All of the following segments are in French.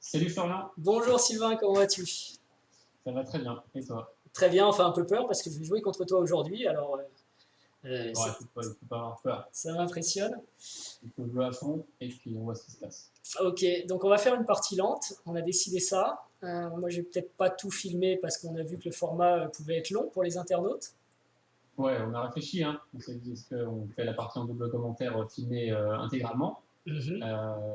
Salut Florian, Bonjour Sylvain, comment vas-tu? ça va très bien. Et toi? Très bien, enfin un peu peur parce que je vais jouer contre toi aujourd'hui, alors Bon, il faut pas avoir peur. ça m'impressionne. Il faut jouer à fond et puis on voit ce qui se passe. Ok, donc on va faire une partie lente, on a décidé ça. Moi je vais peut-être pas tout filmer parce qu'on a vu que le format pouvait être long pour les internautes. Ouais, on a réfléchi, hein. On s'est dit, est-ce qu'on fait la partie en double commentaire filmée intégralement? Mhm.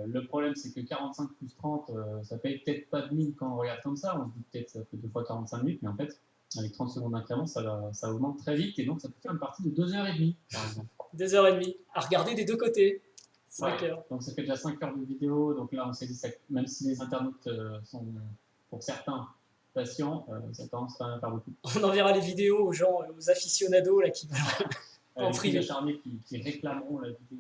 Le problème, c'est que 45 plus 30, ça paye peut-être pas de mine quand on regarde comme ça. On se dit peut-être ça fait 2 fois 45 minutes, mais en fait, avec 30 secondes d'incrément, ça augmente très vite et donc ça peut faire une partie de 2h30, par exemple. 2h30, à regarder des deux côtés. Ouais, 5 heures. donc ça fait déjà 5 heures de vidéo. Donc là, on s'est dit, même si les internautes sont, pour certains, patients, ça commence quand même à faire beaucoup. On enverra les vidéos aux gens, aux aficionados là, qui en Les petits privé. acharnés qui réclameront la vidéo.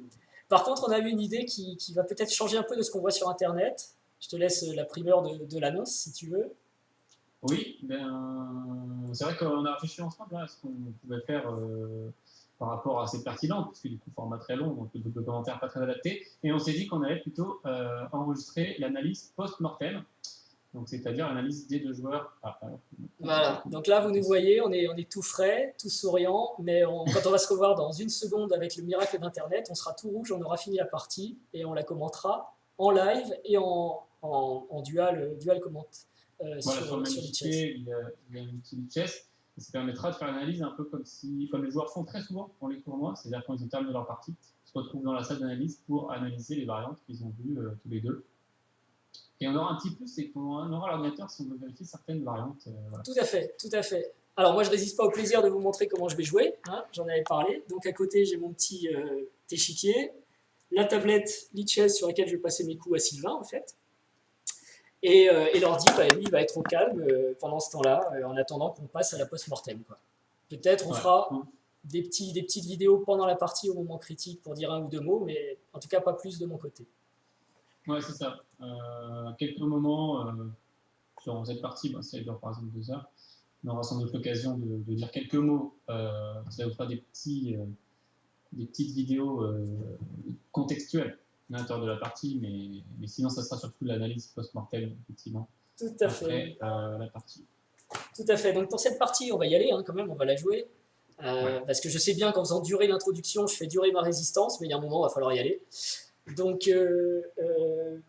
Par contre, on a eu une idée qui va peut-être changer un peu de ce qu'on voit sur Internet. Je te laisse la primeur de l'annonce si tu veux. Oui, c'est vrai qu'on a réfléchi ensemble à ce qu'on pouvait faire par rapport à cette pertinente, parce que du coup, format très long, donc le double commentaire pas très adapté. Et on s'est dit qu'on allait plutôt enregistrer l'analyse post-mortem, donc c'est-à-dire l'analyse des deux joueurs. Voilà, donc là vous nous voyez, on est tout frais, tout souriant, mais quand on va se revoir dans une seconde avec le miracle d'Internet, on sera tout rouge, on aura fini la partie et on la commentera en live et en dual comment Voilà, sur le même sur Lichess. fichier, il y a un outil de chess, et ça permettra de faire l'analyse un peu comme les joueurs font très souvent dans les tournois, c'est-à-dire quand ils ont terminé leur partie, ils se retrouvent dans la salle d'analyse pour analyser les variantes qu'ils ont vues tous les deux. Et on aura un petit plus, c'est qu'on aura l'ordinateur si on veut vérifier certaines variantes. Voilà. Tout à fait, tout à fait. Alors moi je résiste pas au plaisir de vous montrer comment je vais jouer, hein, j'en avais parlé. Donc à côté j'ai mon petit échiquier, la tablette Lichess sur laquelle je vais passer mes coups à Sylvain en fait. Et l'ordi, bah, lui, il va être au calme pendant ce temps-là, en attendant qu'on passe à la post-mortem. Peut-être on Ouais. fera des petites vidéos pendant la partie au moment critique pour dire un ou deux mots, mais en tout cas pas plus de mon côté. Ouais, c'est ça. Quelques moments sur cette partie, bah, ça dure par exemple 2 heures, on aura sans doute l'occasion de dire quelques mots. Ça vous fera des petites vidéos contextuelles à l'intérieur de la partie, mais sinon, ça sera surtout l'analyse post-mortem, effectivement, Tout à fait. après la partie. Tout à fait. Donc pour cette partie, on va y aller quand même, on va la jouer. Ouais. Parce que je sais bien qu'en faisant durer l'introduction, je fais durer ma résistance, mais il y a un moment, il va falloir y aller. Donc,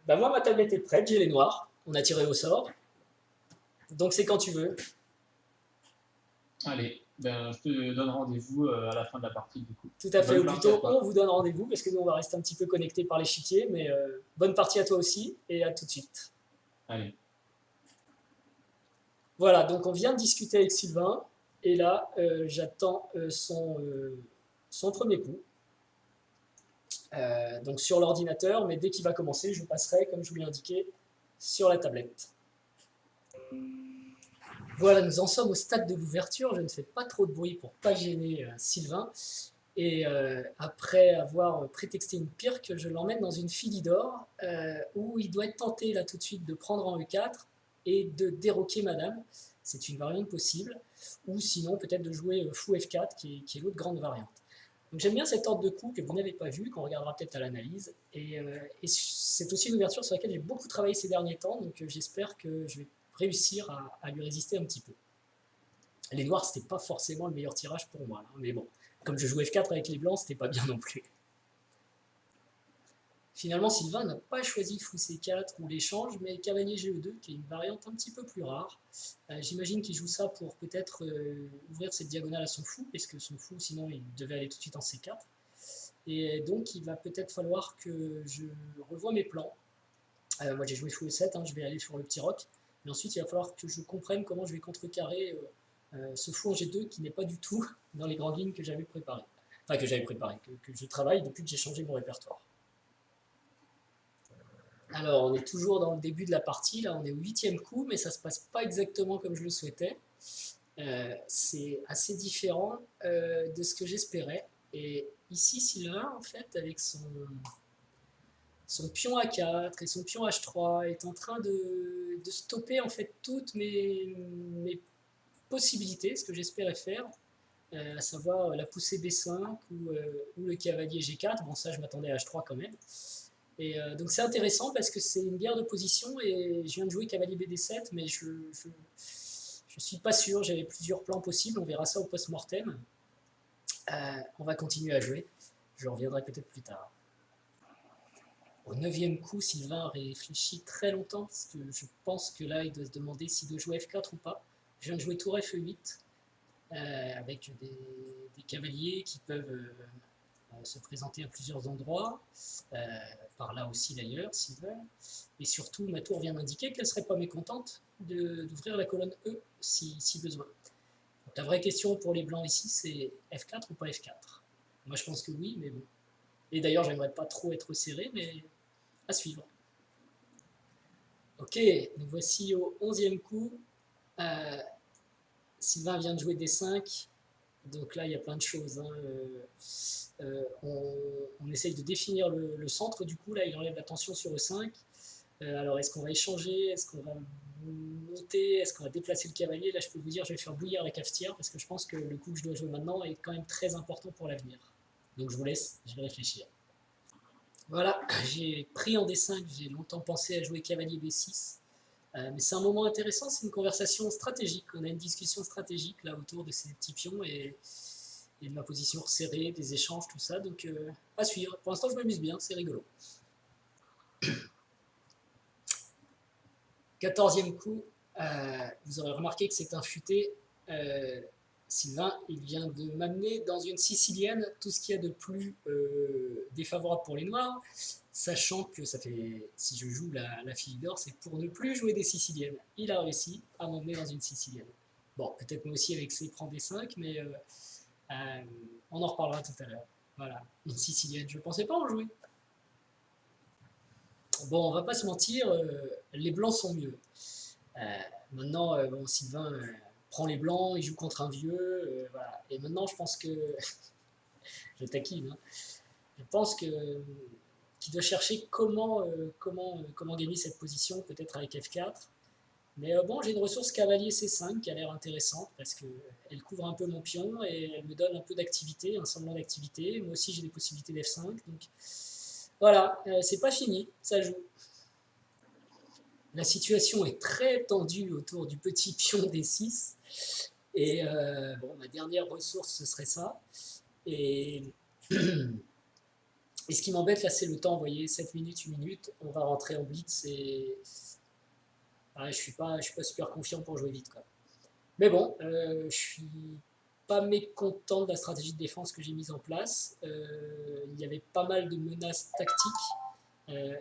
bah moi, ma tablette est prête, j'ai les noirs. On a tiré au sort. Donc c'est quand tu veux. Allez, je te donne rendez-vous à la fin de la partie, du coup. Tout à fait, Bonne ou partie à plutôt toi. on vous donne rendez-vous parce que nous on va rester un petit peu connectés par l'échiquier, mais bonne partie à toi aussi et à tout de suite. Allez. Voilà, donc on vient de discuter avec Sylvain et là j'attends son premier coup. Donc sur l'ordinateur, mais dès qu'il va commencer, je passerai, comme je vous l'ai indiqué, sur la tablette. Voilà, nous en sommes au stade de l'ouverture. Je ne fais pas trop de bruit pour pas gêner Sylvain. Et après avoir prétexté une pirque, je l'emmène dans une Philidor où il doit être tenté là tout de suite de prendre en E4 et de déroquer Madame. C'est une variante possible. Ou sinon peut-être de jouer fou F4 qui est l'autre grande variante. Donc j'aime bien cet ordre de coup que vous n'avez pas vu, qu'on regardera peut-être à l'analyse. Et c'est aussi une ouverture sur laquelle j'ai beaucoup travaillé ces derniers temps, donc j'espère que je vais réussir à lui résister un petit peu. Les noirs, c'était pas forcément le meilleur tirage pour moi, là, mais bon, comme je joue F4 avec les blancs, c'était pas bien non plus. Finalement, Sylvain n'a pas choisi fou C4 ou l'échange, mais cavalier GE2, qui est une variante un petit peu plus rare. J'imagine qu'il joue ça pour peut-être ouvrir cette diagonale à son fou, parce que son fou, sinon, il devait aller tout de suite en C4. Et donc, il va peut-être falloir que je revoie mes plans. Moi, j'ai joué fou E7, hein, je vais aller sur le petit roc. Mais ensuite, il va falloir que je comprenne comment je vais contrecarrer ce fou en G2 qui n'est pas du tout dans les grandes lignes que j'avais préparées. Enfin, que j'avais préparé, que je travaille depuis que j'ai changé mon répertoire. Alors, on est toujours dans le début de la partie, là on est au 8e coup, mais ça se passe pas exactement comme je le souhaitais. C'est assez différent de ce que j'espérais. Et ici, Sylvain, en fait, avec son pion A4 et son pion H3, est en train de stopper en fait toutes mes possibilités, ce que j'espérais faire, à savoir la poussée B5 ou le cavalier G4. Bon, ça, je m'attendais à H3 quand même. Et donc c'est intéressant parce que c'est une guerre de position et je viens de jouer cavalier BD7, mais je suis pas sûr, j'avais plusieurs plans possibles, on verra ça au post-mortem. On va continuer à jouer, je reviendrai peut-être plus tard. Au 9e coup, Sylvain réfléchit très longtemps, parce que je pense que là, il doit se demander s'il doit jouer F4 ou pas. Je viens de jouer tour F8, avec des cavaliers qui peuvent se présenter à plusieurs endroits, par là aussi d'ailleurs, s'ils veulent. Et surtout, ma tour vient d'indiquer qu'elle ne serait pas mécontente d'ouvrir la colonne E, si besoin. Donc, la vraie question pour les blancs ici, c'est F4 ou pas F4? Moi, je pense que oui, mais bon. Et d'ailleurs, j'aimerais pas trop être serré, mais à suivre. Ok, nous voici au 11e coup. Sylvain vient de jouer D5. Donc là, il y a plein de choses. Hein. On essaye de définir le centre. Du coup, là, il enlève la tension sur E5. Alors, est-ce qu'on va échanger? Est-ce qu'on va monter? Est-ce qu'on va déplacer le cavalier? Là, je peux vous dire, je vais faire bouillir la cafetière parce que je pense que le coup que je dois jouer maintenant est quand même très important pour l'avenir. Donc, je vous laisse, je vais réfléchir. Voilà, j'ai pris en D5, j'ai longtemps pensé à jouer cavalier B6. Mais c'est un moment intéressant, c'est une conversation stratégique. On a une discussion stratégique là autour de ces petits pions et de ma position resserrée, des échanges, tout ça. Donc à suivre. Pour l'instant, je m'amuse bien, c'est rigolo. 14e coup, vous aurez remarqué que c'est un futé. Sylvain, il vient de m'amener dans une sicilienne, tout ce qu'il y a de plus défavorable pour les noirs, sachant que ça fait, si je joue la fille d'or, c'est pour ne plus jouer des siciliennes. Il a réussi à m'emmener dans une sicilienne. Bon, peut-être moi aussi avec ses prend des 5, mais on en reparlera tout à l'heure. Voilà, une sicilienne, je ne pensais pas en jouer. Bon, on va pas se mentir, les blancs sont mieux. Maintenant, bon, Sylvain prend les blancs, il joue contre un vieux, voilà. Et maintenant, je pense que, je taquine, hein. Je pense qu'il doit chercher comment gagner cette position, peut-être avec F4. Mais bon, j'ai une ressource cavalier C5 qui a l'air intéressante parce qu'elle couvre un peu mon pion et elle me donne un peu d'activité, un semblant d'activité. Moi aussi, j'ai des possibilités d'F5. Donc voilà, c'est pas fini, ça joue. La situation est très tendue autour du petit pion D6. Et bon, ma dernière ressource, ce serait ça. Et ce qui m'embête là, c'est le temps. Vous voyez, 7 minutes, 8 minutes, on va rentrer en blitz. Et je ne suis pas super confiant pour jouer vite, quoi. Mais bon, je suis pas mécontent de la stratégie de défense que j'ai mise en place. Il y avait pas mal de menaces tactiques.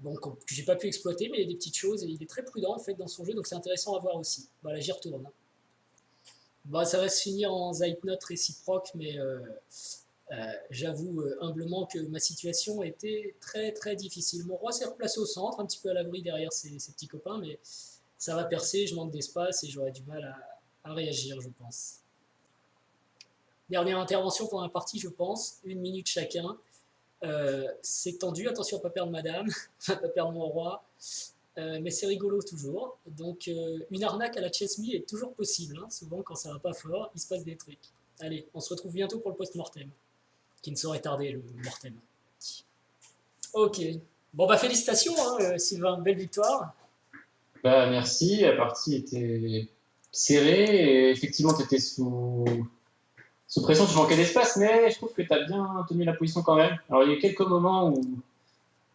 Donc, que j'ai pas pu exploiter, mais il y a des petites choses et il est très prudent en fait dans son jeu, donc c'est intéressant à voir aussi. Voilà, j'y retourne. Bah, ça va se finir en Zeitnote réciproque, mais j'avoue humblement que ma situation était très très difficile. Mon roi s'est replacé au centre, un petit peu à l'abri derrière ses petits copains, mais ça va percer, je manque d'espace et j'aurai du mal à réagir, je pense. Dernière intervention pour la partie, je pense, 1 minute chacun. C'est tendu, attention à ne pas perdre madame, à ne pas perdre mon roi, mais c'est rigolo toujours. Donc une arnaque à la chess me est toujours possible, hein. Souvent quand ça va pas fort, il se passe des trucs. Allez, on se retrouve bientôt pour le post-mortem, qui ne saurait tarder le mortem. Ok, bon bah félicitations hein, Sylvain, belle victoire. Bah merci, la partie était serrée et effectivement tu étais sous pression, tu manquais d'espace, mais je trouve que tu as bien tenu la position quand même. Alors, il y a quelques moments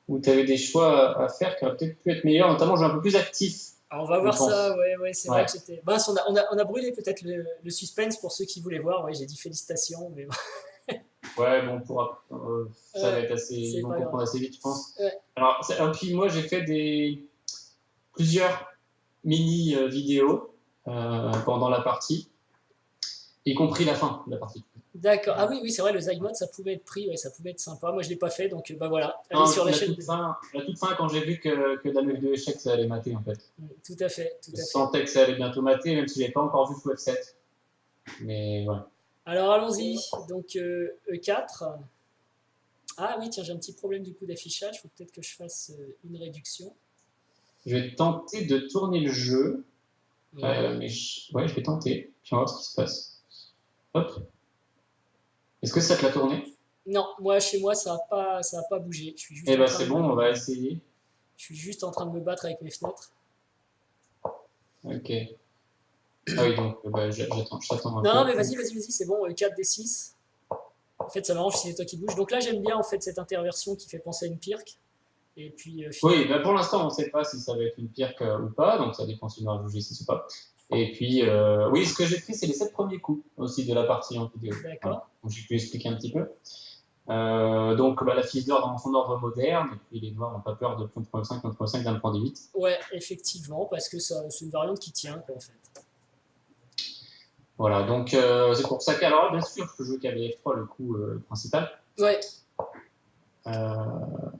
où tu avais des choix à faire qui auraient peut-être pu être meilleurs, notamment jouer un peu plus actif. Alors, on va voir ça, ouais, c'est vrai que j'étais. Mince, on a brûlé peut-être le suspense pour ceux qui voulaient voir. Ouais, j'ai dit félicitations, mais bon. Ouais, bon, ça va être assez. Ils vont comprendre assez vite, je pense. Ouais. Alors, puis moi, j'ai fait plusieurs mini vidéos pendant la partie, y compris la fin de la partie. D'accord. Ah oui, c'est vrai, le Zymote, ça pouvait être pris, ouais, ça pouvait être sympa. Moi, je ne l'ai pas fait, donc bah voilà. Allez sur la chaîne. La toute fin, quand j'ai vu que Dame F2 échec, ça allait mater en fait. Tout à fait. Je sentais que ça allait bientôt mater, même si je n'avais pas encore vu Fou F7. Mais voilà. Alors allons-y. Donc E4. Ah oui, tiens, j'ai un petit problème du coup d'affichage. Il faut peut-être que je fasse une réduction. Je vais tenter de tourner le jeu. Ouais. Mais je vais tenter. Puis on va voir ce qui se passe. Hop. Est-ce que ça te l'a tourné? Non, moi chez moi ça a pas bougé. Eh ben c'est bon, on va essayer. Je suis juste en train de me battre avec mes fenêtres. Ok. Ah oui, donc bah, j'attends, je t'attends un Non, peu. non, mais vas-y, c'est bon, 4 des 6. En fait, ça m'arrange si c'est toi qui bouge. Donc là, j'aime bien en fait cette interversion qui fait penser à une pirque. Et puis Oui, finalement. bah, pour l'instant, on ne sait pas si ça va être une pierre ou pas, donc ça dépend si on va bouger, si c'est pas. Et puis, oui, ce que j'ai fait, c'est les 7 premiers coups aussi de la partie en vidéo. D'accord. Voilà. Donc, j'ai pu expliquer un petit peu. Donc, bah, la fille d'or dans son ordre moderne, et puis les noirs n'ont pas peur de prendre 5 d'un point de 8. Ouais, effectivement, parce que c'est une variante qui tient, quoi, en fait. Voilà, donc c'est pour ça qu'alors, bien sûr, je peux jouer cavalier F3, le coup principal. Ouais.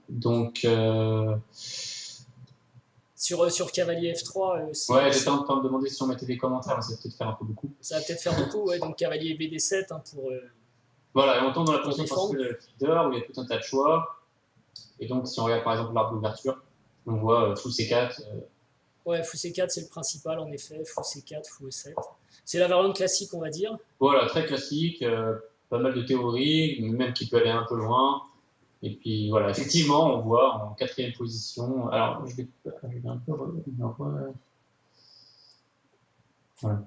Donc, sur cavalier F3, ouais, j'étais en train de me demander si on mettait des commentaires, mais ça va peut-être faire un peu beaucoup. ça va peut-être faire beaucoup, ouais. Donc cavalier BD7 hein, pour. Voilà, et on tombe dans la position défendre. principale de la fille d'or, où il y a tout un tas de choix. Et donc, si on regarde par exemple l'arbre d'ouverture, on voit fou C4. Ouais, fou C4, c'est le principal, en effet. Fou C4, fou E7. C'est la variante classique, on va dire. Voilà, très classique, pas mal de théories, même qui peut aller un peu loin. Et puis voilà, effectivement, on voit en 4e position. Alors, je vais un peu. Voilà.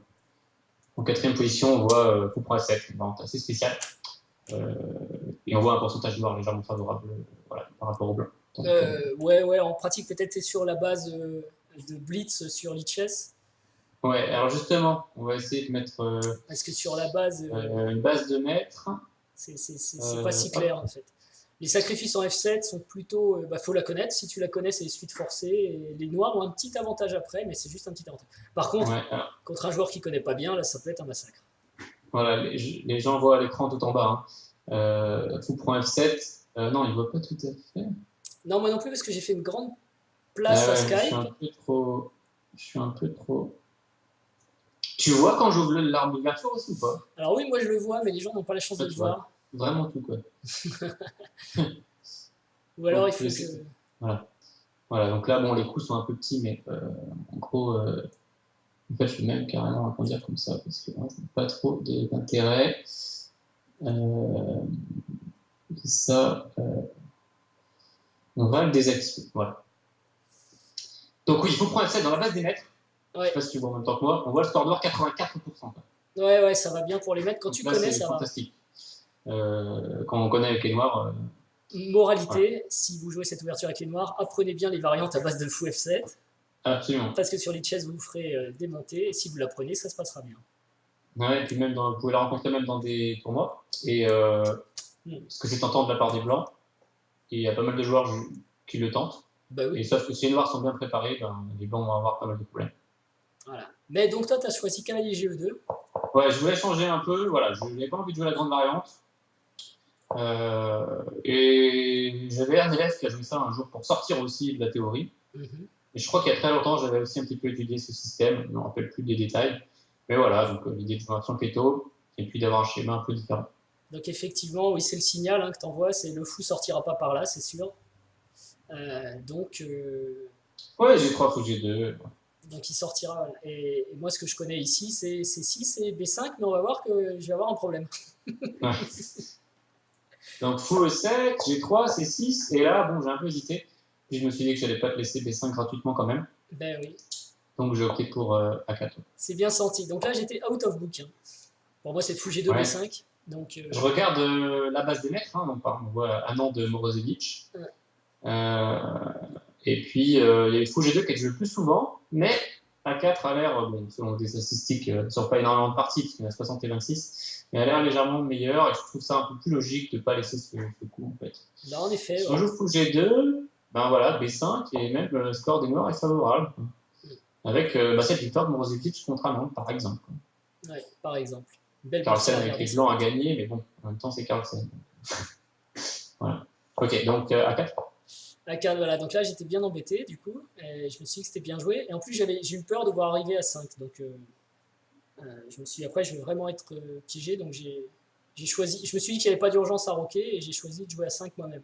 En 4e position, on voit fou prend A7, une vente assez spéciale. Et on voit un pourcentage de noir légèrement favorable voilà, par rapport au blanc. Donc, ouais, en pratique, peut-être c'est sur la base de Blitz sur Lichess. ouais, alors justement, on va essayer de mettre Parce que sur la base. une base de maître. C'est pas si clair, en fait. Les sacrifices en F7 sont plutôt. Faut la connaître. Si tu la connais, c'est les suites forcées. Et les noirs ont un petit avantage après, mais c'est juste un petit avantage. Par contre, Ouais, alors, contre un joueur qui connaît pas bien, là, ça peut être un massacre. voilà, les gens voient à l'écran tout en bas. Fou prend F7. Non, ils ne voient pas tout à fait. Non, moi non plus, parce que j'ai fait une grande place à Skype. Je suis un peu trop. Tu vois quand j'ouvre l'arbre d'ouverture aussi ou pas? Alors oui, moi je le vois, mais les gens n'ont pas la chance de le voir. Vraiment tout, quoi. Ou alors il faut que. Voilà. Voilà, donc là, bon, les coups sont un peu petits, mais en gros, en fait, je vais même carrément agrandir comme ça, parce que moi, je n'ai pas trop d'intérêt. Ça, on va le désactiver. Voilà. Donc oui, il faut prendre F7 dans la base des maîtres. Ouais. Je ne sais pas si tu vois en même temps que moi. On voit le score noir 84%. Quoi. Ouais, ça va bien pour les maîtres. Quand donc tu là, connais, ça fantastique. Quand on connaît avec les noirs. Moralité, voilà. Si vous jouez cette ouverture avec les noirs, apprenez bien les variantes à base de fou F7. Absolument. Parce que sur les chess, vous vous ferez démonter. Et si vous l'apprenez, ça se passera bien. Ouais, et puis même vous pouvez la rencontrer même dans des tournois. Et parce que c'est tentant de la part des blancs. Et il y a pas mal de joueurs qui le tentent. Bah oui. Et sauf que si les noirs sont bien préparés, les blancs vont avoir pas mal de problèmes. Voilà. Mais donc toi, tu as choisi cavalier GE2. Ouais, je voulais changer un peu. Voilà, je n'avais pas envie de jouer la grande variante. Et j'avais un élève qui a joué ça un jour pour sortir aussi de la théorie. Et je crois qu'il y a très longtemps, j'avais aussi un petit peu étudié ce système. Je ne me rappelle plus des détails. Mais voilà, donc l'idée de jouer un Fianchetto et puis d'avoir un schéma un peu différent. Donc effectivement, oui, c'est le signal que tu envoies, c'est le fou sortira pas par là, c'est sûr. Ouais, j'ai 3 fous G2. Donc il sortira. Et moi, ce que je connais ici, c'est C6 et B5, mais on va voir que je vais avoir un problème. Ouais. Donc fou E7, G3, C6, et là, bon, j'ai un peu hésité. Puis je me suis dit que je n'allais pas te laisser B5 gratuitement quand même. Ben oui. Donc j'ai opté pour A4. C'est bien senti. Donc là, j'étais out of book. Pour moi, c'est fou G2, ouais. B5. Donc, je regarde la base des maîtres, donc on voit Anand de Morozevich. Ouais. Et puis il y a eu fou G2 qui est joué le plus souvent, mais A4 a l'air, bon, selon des statistiques, sur pas énormément de parties, parce qu'il y en a 60 et 26, mais a l'air légèrement meilleur, et je trouve ça un peu plus logique de ne pas laisser ce coup, en fait. Là, en effet. Si on joue fou G2, ben voilà, B5, et même le score des noirs est favorable. Avec cette victoire de Morozevich contre Anand, par exemple. Oui, par exemple. Carlsen avec les blancs à gagner, mais bon, en même temps, c'est Carlsen. Voilà. Ok, donc A4. A4, voilà. Donc là, j'étais bien embêté, du coup. Et je me suis dit que c'était bien joué. Et en plus, j'ai eu peur de voir arriver à 5. Donc, je me suis dit, après, je vais vraiment être piégé. Donc, j'ai choisi. Je me suis dit qu'il n'y avait pas d'urgence à roquer. Et j'ai choisi de jouer à 5 moi-même.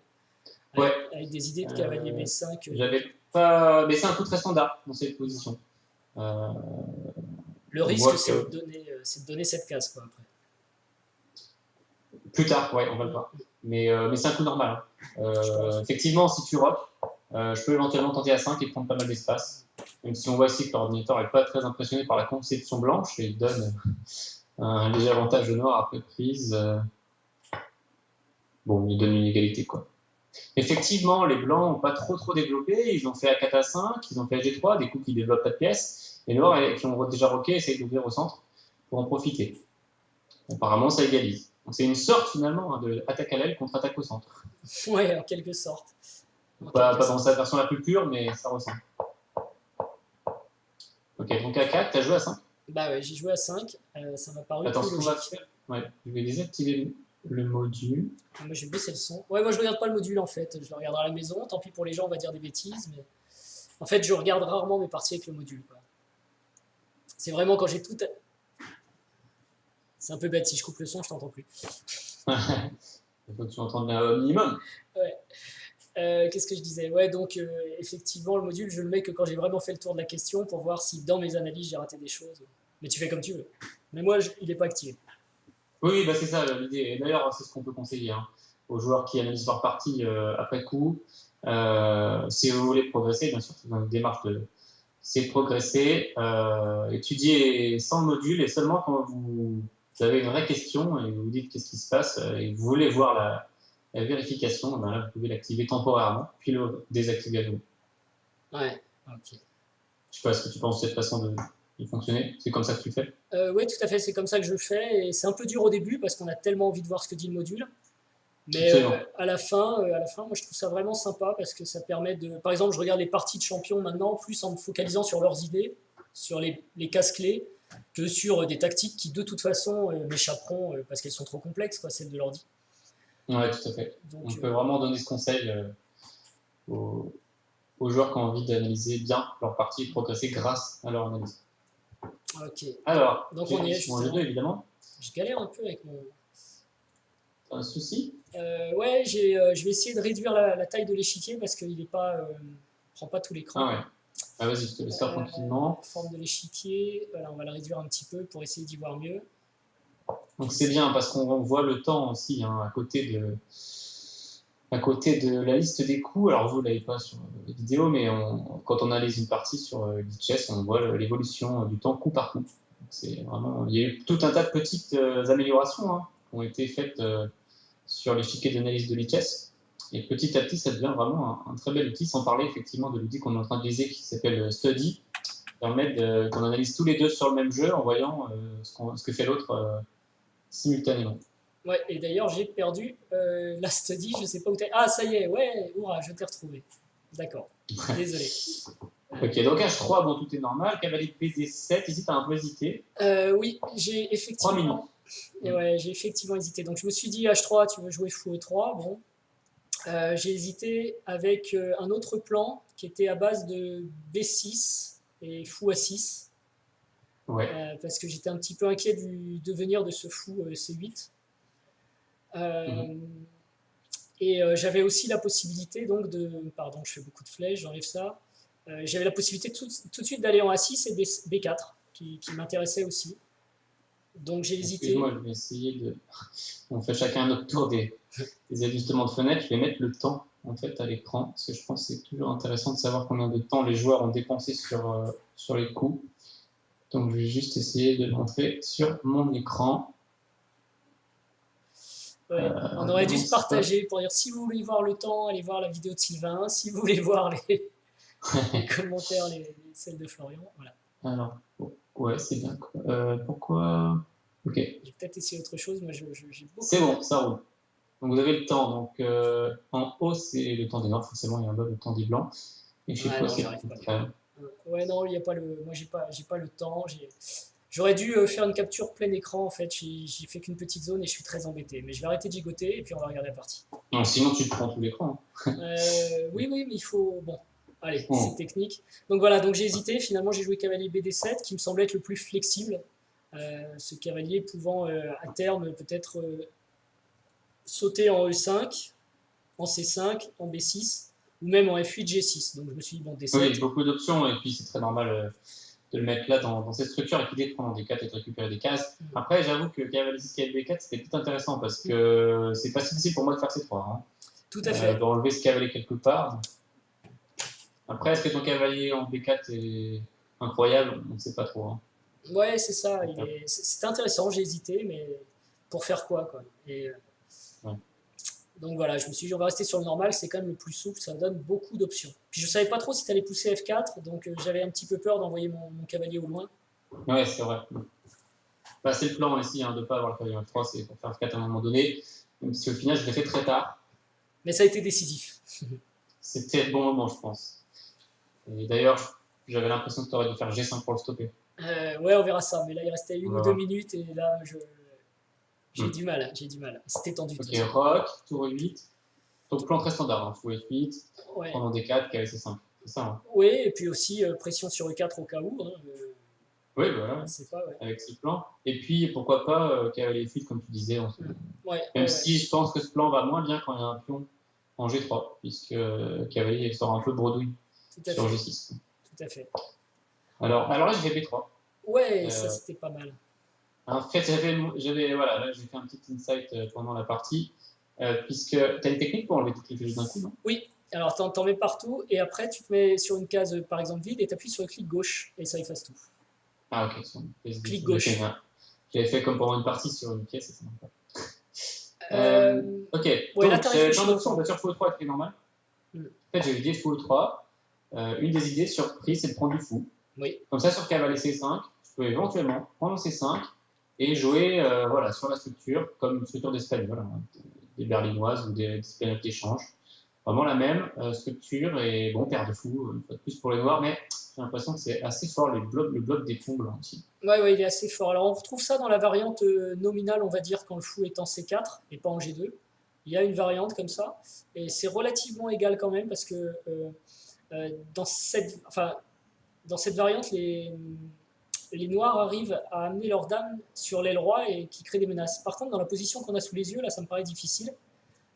Avec des idées de cavalier B5. J'avais pas. Mais c'est un coup très standard dans cette position. Le risque, c'est de donner cette case, quoi, après. Plus tard, ouais, on va le voir. mais c'est un coup normal. Effectivement, si tu rock, je peux éventuellement tenter A5 et prendre pas mal d'espace. Même si on voit ici que l'ordinateur n'est pas très impressionné par la conception blanche et il donne un léger avantage de noir après prise. Bon, il donne une égalité, quoi. Effectivement, les blancs n'ont pas trop développé. Ils ont fait A4, A5, ils ont fait G3, des coups qui développent pas de pièces. Les noirs, qui ont déjà rocké, essayent d'ouvrir au centre pour en profiter. Apparemment, ça égalise. Donc, c'est une sorte, finalement, de attaque à l'aile contre attaque au centre. Ouais, en quelque sorte. Pas dans sa version la plus pure, mais ça ressemble. Ok, donc A4, tu as joué à 5. Bah ouais, j'ai joué à 5. Ça m'a paru Attends, plus ce qu'on va logique. faire, ouais, je vais désactiver le module. Moi, je vais baisser le son. Ouais, moi, je regarde pas le module en fait. Je le regarderai à la maison. Tant pis pour les gens, on va dire des bêtises. Mais en fait, je regarde rarement mes parties avec le module, quoi. C'est vraiment quand j'ai tout. C'est un peu bête. Si je coupe le son, je t'entends plus. Il faut que tu entendes bien au minimum. Ouais. Qu'est-ce que je disais? Ouais, donc effectivement, le module, je le mets que quand j'ai vraiment fait le tour de la question pour voir si dans mes analyses j'ai raté des choses. Mais tu fais comme tu veux. Mais moi, il n'est pas activé. Oui, bah c'est ça l'idée. Et d'ailleurs, c'est ce qu'on peut conseiller aux joueurs qui analysent leur partie après coup. Si vous voulez progresser, bien sûr, c'est dans une démarche c'est progresser, étudier sans le module et seulement quand vous avez une vraie question et vous vous dites qu'est-ce qui se passe et vous voulez voir la vérification, ben là, vous pouvez l'activer temporairement, puis le désactiver à nouveau. Ouais, ok. Je sais pas ce que tu penses de cette façon de fonctionner. C'est comme ça que tu fais? Oui, tout à fait, c'est comme ça que je le fais. Et c'est un peu dur au début parce qu'on a tellement envie de voir ce que dit le module. Mais à la fin, moi je trouve ça vraiment sympa parce que ça permet de. Par exemple, je regarde les parties de champions maintenant, plus en me focalisant sur leurs idées, sur les cases clés, que sur des tactiques qui de toute façon m'échapperont parce qu'elles sont trop complexes, quoi, celles de l'ordi. Ouais, tout à fait. Donc, On peut vraiment donner ce conseil aux, aux joueurs qui ont envie d'analyser bien leur partie et de progresser grâce à leur analyse. ok. Alors, donc on y est mon jeu 2, évidemment. Je galère un peu avec mon. T'as un souci? Ouais, je vais essayer de réduire la taille de l'échiquier parce qu'il n'est pas, prend pas tout l'écran. Ah ouais. Ah, vas-y, je te laisse faire tranquillement. Forme de l'échiquier, voilà, on va la réduire un petit peu pour essayer d'y voir mieux. Donc c'est bien parce qu'on voit le temps aussi à côté de la liste des coups. Alors vous ne l'avez pas sur la vidéo, mais quand on analyse une partie sur Lichess, on voit l'évolution du temps coup par coup. C'est vraiment, il y a eu tout un tas de petites améliorations qui ont été faites sur l'échiquier d'analyse de Lichess. Et petit à petit, ça devient vraiment un très bel outil, sans parler effectivement de l'outil qu'on est en train d'utiliser qui s'appelle Study, qui permet qu'on analyse tous les deux sur le même jeu en voyant ce que fait l'autre simultanément. Ouais, et d'ailleurs, j'ai perdu la study, je sais pas où t'es. Ah, ça y est, ouais, hurrah, je t'ai retrouvé. D'accord, désolé. Ok, donc H3, bon, tout est normal. Cavalier PD7, ici, tu as un peu hésité. Oui, j'ai effectivement. 3 minutes. Et ouais, j'ai effectivement hésité. Donc je me suis dit H3, tu veux jouer fou E3. Bon. J'ai hésité avec un autre plan qui était à base de B6 et fou A6. Ouais. Parce que j'étais un petit peu inquiet du devenir de ce fou C8. Et j'avais aussi la possibilité donc de. Pardon, je fais beaucoup de flèches, j'enlève ça. J'avais la possibilité tout de suite d'aller en A6 et B4, qui m'intéressait aussi. Donc j'ai hésité. Excuse-moi, je vais essayer de. On fait chacun notre tour des ajustements de fenêtre. Je vais mettre le temps en fait à l'écran parce que je pense que c'est toujours intéressant de savoir combien de temps les joueurs ont dépensé sur les coups. Donc je vais juste essayer de le montrer sur mon écran. Ouais, on aurait dû se partager pour dire si vous voulez voir le temps, allez voir la vidéo de Sylvain. Si vous voulez voir les commentaires, celles de Florian. Voilà. Alors, ouais, c'est bien. Pourquoi? Ok. J'ai peut-être essayé autre chose. Moi, j'ai beaucoup. C'est bon, ça roule. Donc vous avez le temps. Donc en haut, c'est le temps des noirs, forcément, il y a en bas le temps des blancs. Et chez toi, c'est le contraire. Ouais, non, il n'y a pas le. Moi, j'ai pas le temps. J'aurais dû faire une capture plein écran en fait. J'ai fait qu'une petite zone et je suis très embêté. Mais je vais arrêter de gigoter et puis on va regarder la partie. Non, sinon tu te prends tout l'écran. Oui, mais il faut. Bon, allez, c'est technique. Donc voilà, donc j'ai hésité. Finalement, j'ai joué cavalier BD7 qui me semblait être le plus flexible. Ce cavalier pouvant à terme peut-être sauter en E5, en C5, en B6 ou même en F8, G6. Donc je me suis dit, bon, D7. Oui, beaucoup d'options et puis c'est très normal de le mettre là dans cette structure et l'idée de prendre des 4 et de récupérer des cases. Après, j'avoue que cavalier 6, cavalier 4, c'était tout intéressant parce que c'est pas si difficile pour moi de faire ces 3. Hein. Tout à fait. D'enlever ce cavalier quelque part. Après, est-ce que ton cavalier en B4 est incroyable? On ne sait pas trop. Hein. Ouais, c'est ça. C'était intéressant, j'ai hésité, mais pour faire quoi, quoi. Et, ouais. Donc voilà, je me suis dit, on va rester sur le normal, c'est quand même le plus souple, ça donne beaucoup d'options. Puis je savais pas trop si tu allais pousser F4, donc j'avais un petit peu peur d'envoyer mon cavalier au loin. Ouais, c'est vrai. Bah, c'est le plan ici, hein, de ne pas avoir le cavalier F3, c'est pour faire F4 à un moment donné, même si au final je l'ai fait très tard. Mais ça a été décisif. C'était le bon moment, je pense. Et d'ailleurs, j'avais l'impression que tu aurais dû faire G5 pour le stopper. Ouais, on verra ça, mais là il restait 1 ou 2 minutes et là j'ai du mal, C'était tendu. Ok, rock, tour 8. Donc plan très standard, hein, fou F8, ouais. pendant D4, cavalier C5. C'est ça. Hein. Oui, et puis aussi pression sur E4 au cas où. Hein, oui, voilà, avec ce plan. Et puis, pourquoi pas cavalier F8, comme tu disais. Même si je pense que ce plan va moins bien quand il y a un pion en G3, puisque cavalier sort un peu bredouille sur G6. Tout à fait. Alors là, j'ai fait B3. Ouais, ça c'était pas mal. En fait, voilà, là, j'ai fait un petit insight pendant la partie, puisque tu as une technique pour enlever toutes les flèches d'un coup, non? Oui. Alors, t'en mets partout, et après, tu te mets sur une case, par exemple, vide, et tu appuies sur le clic gauche, et ça efface tout. Ah, ok. Clic gauche. J'avais fait comme pendant une partie sur une pièce, et ça marche pas. Ok, ouais, donc j'ai plein d'options, on va sur fou E3 est très normal. En fait, j'ai eu l'idée de fou E3. Une des idées surprises, c'est de prendre du fou. Oui. Comme ça, sur cavalier C5, je peux éventuellement prendre C5 et jouer voilà, sur la structure, comme une structure d'espagnol, hein, des berlinoises ou des espagnols d'échange. Vraiment la même structure et bon, paire de fous, une fois de plus pour les noirs, mais j'ai l'impression que c'est assez fort le bloc des fonds blancs aussi. Ouais, il est assez fort. Alors on retrouve ça dans la variante nominale, on va dire, quand le fou est en C4 et pas en G2. Il y a une variante comme ça, et c'est relativement égal quand même, parce que dans cette variante, les noirs arrivent à amener leur dame sur l'aile roi et qui crée des menaces. Par contre, dans la position qu'on a sous les yeux, là, ça me paraît difficile.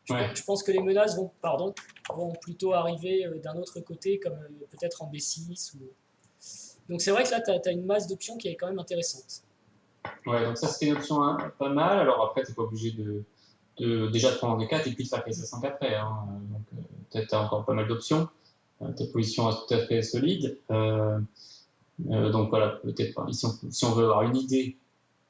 Je pense que les menaces vont plutôt arriver d'un autre côté, comme peut-être en B6. Donc c'est vrai que là, tu as une masse d'options qui est quand même intéressante. Ouais, donc ça, c'était une option pas mal. Alors après, tu n'es pas obligé déjà de prendre des 4 et puis de faire C5 après. Hein. Donc peut-être tu as encore pas mal d'options. Ta position est tout à fait solide. Donc voilà, peut-être pas. Si on veut avoir une idée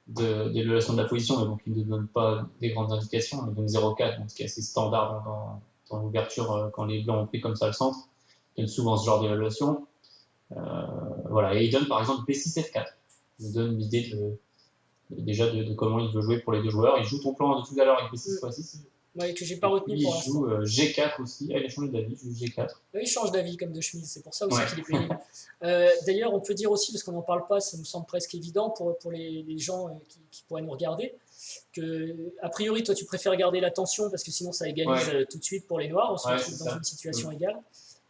de l'évaluation de la position, mais bon, qui ne donne pas des grandes indications, on donne 0,4, donc ce qui est assez standard dans l'ouverture quand les blancs ont pris comme ça le centre. Il donne souvent ce genre d'évaluation. Voilà, et il donne par exemple B6 F4. Il donne une idée déjà de comment il veut jouer pour les deux joueurs. Il joue ton plan de tout à l'heure avec B6 x6. Ouais, que j'ai pas retenu pour l'instant. Il joue G4 aussi. Ah, il a changé d'avis, il joue G4. Oui, il change d'avis comme de chemise, c'est pour ça aussi qu'il est pénible. D'ailleurs, on peut dire aussi, parce qu'on n'en parle pas, ça me semble presque évident pour les gens qui pourraient nous regarder, que a priori, toi, tu préfères garder la tension parce que sinon, ça égalise tout de suite pour les noirs. On se retrouve dans une situation égale.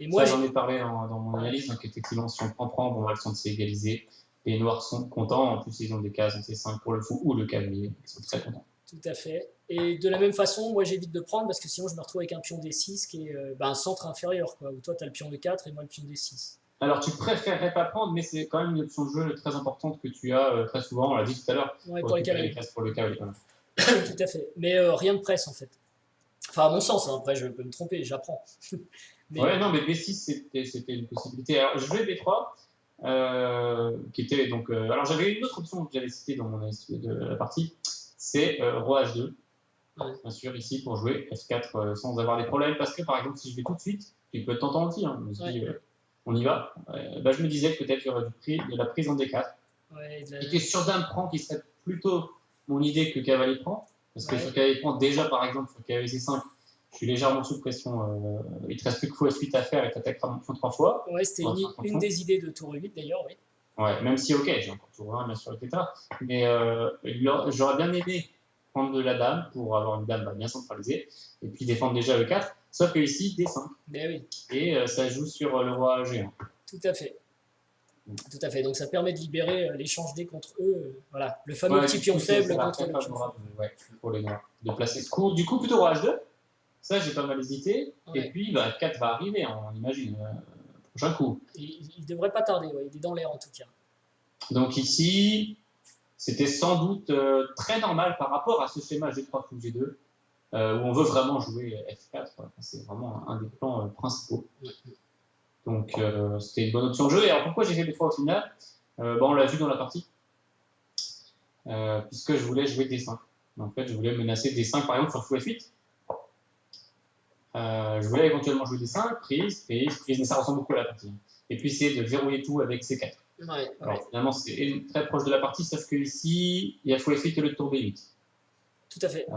Et moi, j'en ai parlé dans mon analyse, donc effectivement, si on prend, bon, elles sont égalisées. Les noirs sont contents, en plus, ils ont des cases en C5 pour le fou ou le cavalier, ils sont très contents. Tout à fait. Et de la même façon, moi j'évite de prendre parce que sinon je me retrouve avec un pion D6 qui est un centre inférieur, quoi, où toi tu as le pion E4 et moi le pion D6. Alors tu préférerais pas prendre, mais c'est quand même une option de jeu très importante que tu as très souvent, on l'a dit tout à l'heure, pour les cavaliers. Pour le cavalier. Voilà. Tout à fait. Mais rien de presse en fait. Enfin, à mon sens, hein, après je peux me tromper, j'apprends. Non, mais B6 c'était une possibilité. Alors je jouais B3, qui était donc. Alors j'avais une autre option que j'avais citée dans mon analyse de la partie, c'est Roi H2. Bien sûr, ici pour jouer F4 sans avoir des problèmes, parce que par exemple, si je vais tout de suite, tu peux t'entendre aussi, hein, on se dit, on y va. Je me disais que peut-être il y aurait de la prise en D4. Et que sur dame prend, qui serait plutôt mon idée que cavalier prend, parce que sur cavalier prend, déjà par exemple, sur cavalier C5, je suis légèrement sous pression. Il te reste plus que fou F8 à faire et tu attaqueras mon pion 3 fois. Ouais, c'était une des idées de tour 8 d'ailleurs, oui. Ouais, même si, ok, j'ai encore tour 1, bien sûr, etc. Mais j'aurais bien aimé prendre de la dame pour avoir une dame bien centralisée et puis défendre déjà E4, sauf que ici D5. Mais oui. Et ça joue sur le roi G1. Tout à fait. Tout à fait. Donc ça permet de libérer l'échange D contre eux. Voilà, le fameux petit pion faible contre le pion faible. Pour les noirs. De placer ce coup. Du coup, plutôt roi H2. Ça, j'ai pas mal hésité. Et puis, F4 va arriver, on imagine. Prochain coup. Il devrait pas tarder, il est dans l'air en tout cas. Donc ici, c'était sans doute très normal par rapport à ce schéma G3 fou G2, où on veut vraiment jouer F4. C'est vraiment un des plans principaux. Donc c'était une bonne option de jeu. Et alors pourquoi j'ai fait B3 au final? On l'a vu dans la partie, puisque je voulais jouer D5. En fait, je voulais menacer D5 par exemple sur fou F8. Je voulais éventuellement jouer D5, prise, mais ça ressemble beaucoup à la partie. Et puis essayer de verrouiller tout avec C4. Ouais, alors finalement, c'est très proche de la partie, sauf qu'ici, il y a fou F8 et le tour B8. Tout à fait.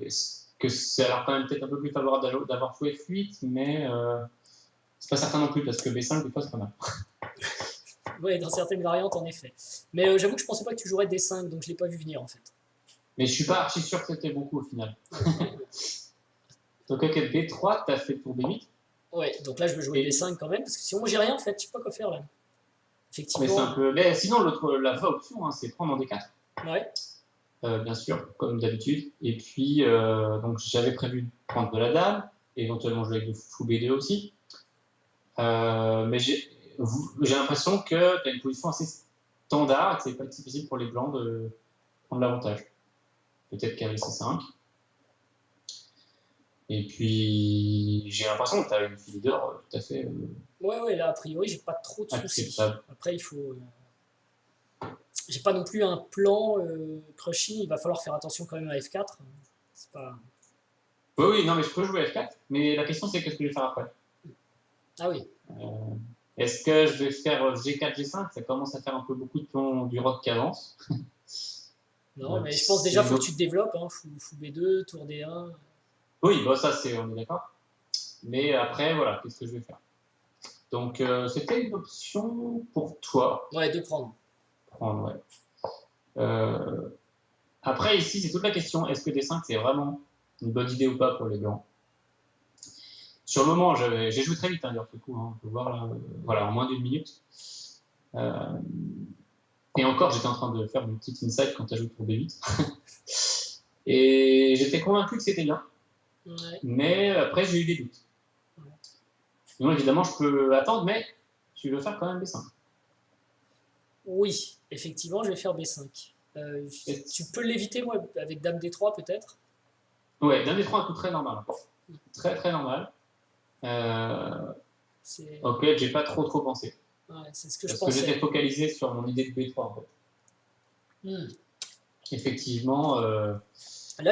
Est-ce que ça a l'air quand même peut-être un peu plus favorable d'avoir fou F8, mais c'est pas certain non plus, parce que B5, des fois, c'est pas mal. Oui, dans certaines variantes, en effet. Mais j'avoue que je pensais pas que tu jouerais D5, donc je l'ai pas vu venir, en fait. Mais je suis pas archi sûr que c'était beaucoup, au final. Donc, ok, B3, tu as fait tour B8. Ouais, donc là, je veux jouer D5 quand même, parce que sinon, moi, j'ai rien, en fait. Je sais pas quoi faire, là. Effectivement. Mais c'est un peu... Mais sinon, la vraie option, hein, c'est prendre en D4. Ouais. Bien sûr, comme d'habitude. Et puis, donc j'avais prévu de prendre de la dame, éventuellement jouer avec le fou B2 aussi. Mais j'ai l'impression que tu as une position assez standard et que c'est pas difficile pour les blancs de prendre l'avantage. Peut-être carré C5. Et puis, j'ai l'impression que tu as une fille d'or tout à fait. Ouais, là, a priori, j'ai pas trop de soucis. Après, il faut. J'ai pas non plus un plan crushing, il va falloir faire attention quand même à F4. C'est pas... Oui, non, mais je peux jouer F4, mais la question c'est qu'est-ce que je vais faire après. Ah oui. Est-ce que je vais faire G4, G5? Ça commence à faire un peu beaucoup de pions du roc qui avance. Non, mais je pense déjà qu'il faut que tu te développes, hein, fou B2, tour D1. Oui, bon, ça on est d'accord. Mais après, voilà, qu'est-ce que je vais faire? Donc, c'était une option pour toi. Ouais, de prendre. Ouais. Après, ici, c'est toute la question. Est-ce que D5, c'est vraiment une bonne idée ou pas pour les blancs? Sur le moment, j'ai joué très vite, hein, d'ailleurs, ce coup. Hein, on peut voir là, voilà, en moins d'une minute. Et encore, j'étais en train de faire une petite insight quand tu as joué pour B8. Et j'étais convaincu que c'était bien. Ouais. Mais après, j'ai eu des doutes. Ouais. Donc, évidemment, je peux attendre, mais tu veux faire quand même B5. Oui, effectivement, je vais faire B5. Tu peux l'éviter, moi, avec Dame D3 peut-être? Ouais, Dame D3, un coup très normal. Très, très normal. Ok, j'ai pas trop pensé. Ouais, c'est ce que Parce je pensais. Que j'étais focalisé sur mon idée de B3 en fait. Effectivement, là,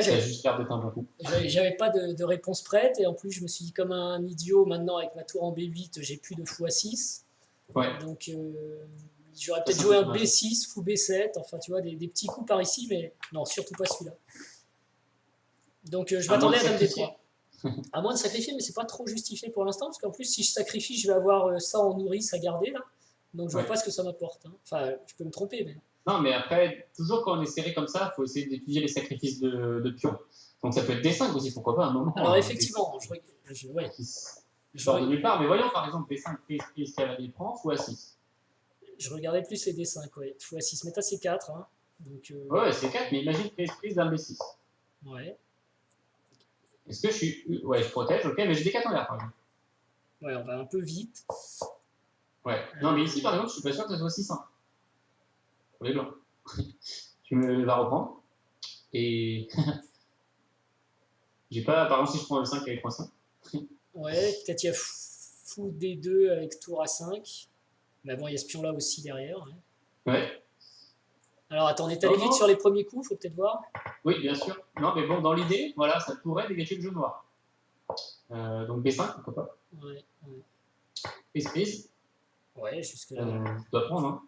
ça a juste l'air d'être un bon coup. J'avais pas de réponse prête et en plus je me suis dit comme un idiot maintenant avec ma tour en B8, j'ai plus de fou A6. Ouais. Donc j'aurais peut-être joué un B6, fou B7, enfin tu vois, des petits coups par ici, mais non, surtout pas celui-là. Donc je m'attendais à Dame D3. À moins de sacrifier, mais c'est pas trop justifié pour l'instant, parce qu'en plus si je sacrifie, je vais avoir ça en nourrice à garder là. Donc je vois pas ce que ça m'apporte. Hein. Enfin, je peux me tromper, mais... Non, mais après, toujours quand on est serré comme ça, il faut essayer d'étudier les sacrifices de pions. Donc ça peut être D5 aussi, pourquoi pas à un moment. Alors effectivement, je sors de nulle part, mais voyons par exemple B5, prise, cavalier prend, fou A6. Je regardais plus les D5, ouais. Fou A6, mais t'as C4. Hein. Donc, ouais, C4, mais imagine prise, dame B6. Ouais. Est-ce que je suis. Ouais, je protège, ok, mais j'ai D4 en l'air par exemple. Ouais, on va un peu vite. Ouais. Non, mais ici par exemple, je suis pas sûr que ça soit 6 simple. Pour les blancs. Tu me vas reprendre. Et. J'ai pas. Par exemple, si je prends le 5 avec point 5. Ouais, peut-être il y a fou D2 avec tour A5. Mais bon, il y a ce pion-là aussi derrière. Ouais. Alors attends, on est allé vite sur les premiers coups, faut peut-être voir. Oui, bien sûr. Non, mais bon, dans l'idée, voilà, ça pourrait dégager le jeu noir. Donc B5, pourquoi pas. Ouais. Prise. Ouais, jusque-là. Tu dois prendre, hein.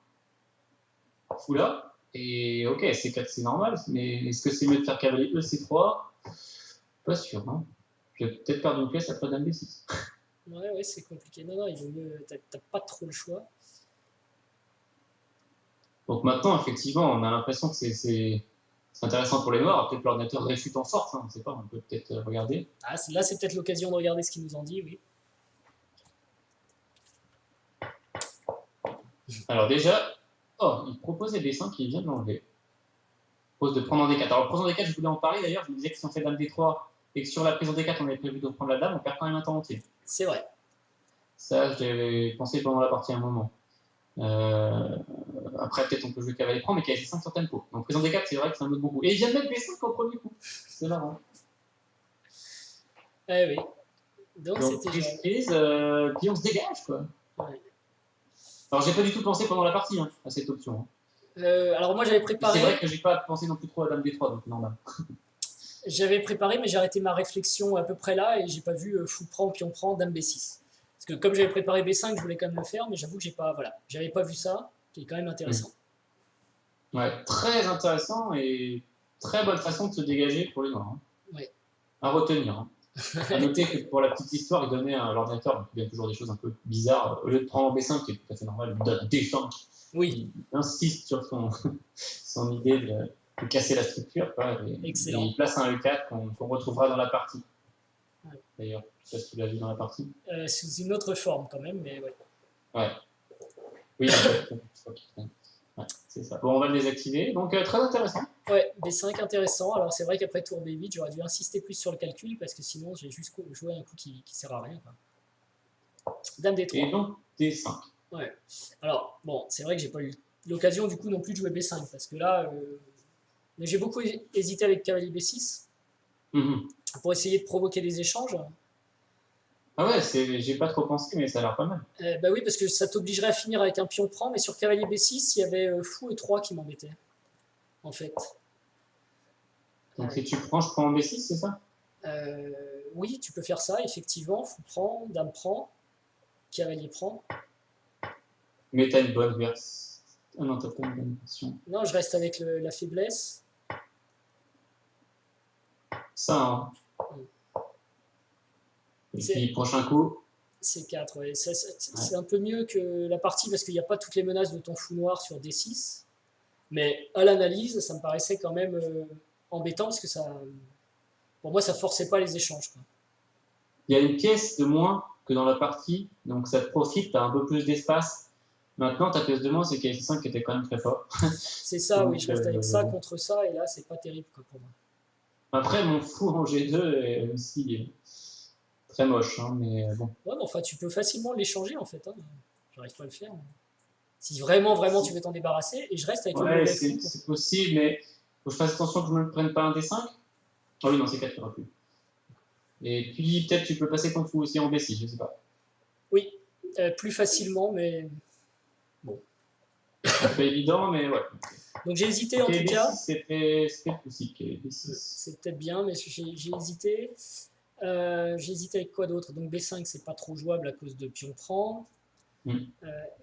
Fou là. Et ok, C4, c'est normal, mais est-ce que c'est mieux de faire cavalier E, C3? Pas sûr, hein. Je vais peut-être perdre une pièce après dame B6. Ouais, c'est compliqué. Non, il vaut mieux. T'as pas trop le choix. Donc maintenant, effectivement, on a l'impression que c'est intéressant pour les noirs. Peut-être l'ordinateur réfute en force, hein, on ne sait pas, on peut peut-être regarder. Ah, là, c'est peut-être l'occasion de regarder ce qu'ils nous ont dit, oui. Alors déjà, il propose des dessins qui vient de l'enlever. Il propose de prendre en D4. Alors, prise en D4, je voulais en parler d'ailleurs, je me disais que si on fait dame D3 et que sur la prise en D4, on avait prévu de prendre la dame, on perd quand même un temps entier. C'est vrai. Ça, j'avais pensé pendant la partie à un moment. Après, peut-être on peut jouer cavalier prend, mais qui a C5 sur tempo. Donc prise en D4, c'est vrai que c'est un autre bon coup. Et il vient de mettre B5 au premier coup. C'est marrant. Eh oui. Donc Donc c'était prise, puis on se dégage, quoi. Ouais. Alors j'ai pas du tout pensé pendant la partie à cette option. Alors moi j'avais préparé. C'est vrai que j'ai pas pensé non plus trop à Dame D3, donc normal. J'avais préparé, mais j'ai arrêté ma réflexion à peu près là et j'ai pas vu fou prend, pion prend, Dame B6. Parce que comme j'avais préparé B5, je voulais quand même le faire, mais j'avoue que j'avais pas vu ça, qui est quand même intéressant. Ouais, très intéressant et très bonne façon de se dégager pour les noirs. Ouais. À retenir. À noter que pour la petite histoire, il donnait à l'ordinateur, il y a toujours des choses un peu bizarres. Au lieu de prendre B5, qui est tout à fait normal, il donne D5. Oui. Il insiste sur son idée de casser la structure. Quoi, et il place un E4 qu'on retrouvera dans la partie. Ouais. D'ailleurs, je ne sais pas si tu l'as vu dans la partie. Sous une autre forme quand même, mais ouais. Ouais. Oui, ouais, c'est ça. Bon, on va le désactiver. Donc, très intéressant. Ouais, B5 intéressant. Alors, c'est vrai qu'après tour B8, j'aurais dû insister plus sur le calcul parce que sinon, j'ai juste joué un coup qui sert à rien. Quoi. Dame D3. Et donc, D5. Ouais. Alors, bon, c'est vrai que j'ai pas eu l'occasion du coup non plus de jouer B5 parce que là, j'ai beaucoup hésité avec cavalier B6 pour essayer de provoquer des échanges. Ah ouais, j'ai pas trop pensé, mais ça a l'air pas mal. Bah oui, parce que ça t'obligerait à finir avec un pion prend, mais sur cavalier B6, il y avait fou E3 qui m'embêtait, en fait. Donc si tu prends, je prends en B6, c'est ça? Oui, tu peux faire ça, effectivement. Fou prend, dame prend, cavalier prend. Mais t'as une bonne version. Ah non, t'as pas une bonne version. Non, je reste avec la faiblesse. Ça, Et puis, prochain coup. C4, ouais. C'est un peu mieux que la partie parce qu'il n'y a pas toutes les menaces de ton fou noir sur D6. Mais à l'analyse, ça me paraissait quand même embêtant parce que pour moi, ça forçait pas les échanges. Quoi. Il y a une pièce de moins que dans la partie, donc ça te profite, tu as un peu plus d'espace. Maintenant, ta pièce de moins, c'est KF5 qui était quand même très fort. C'est ça, donc, oui, je reste avec ça contre ça, et là, c'est pas terrible quoi, pour moi. Après, mon fou en G2 est aussi très moche, mais bon. Ouais, mais enfin, tu peux facilement l'échanger en fait. Hein. J'arrive pas à le faire. Mais... Si vraiment tu veux t'en débarrasser, et je reste avec le mauvais fou. C'est possible, mais faut que je fasse attention que je ne me prenne pas un D5. Ah oui, non, c'est 4 qui aura plus. Et puis, peut-être tu peux passer ton fou aussi en B6, je sais pas. Oui, plus facilement, mais bon. C'est pas évident, mais ouais. Donc j'ai hésité en tout cas. C'était possible, B6. C'est peut-être bien, mais j'ai hésité. J'ai hésité avec quoi d'autre? Donc B5, c'est pas trop jouable à cause de pion prend.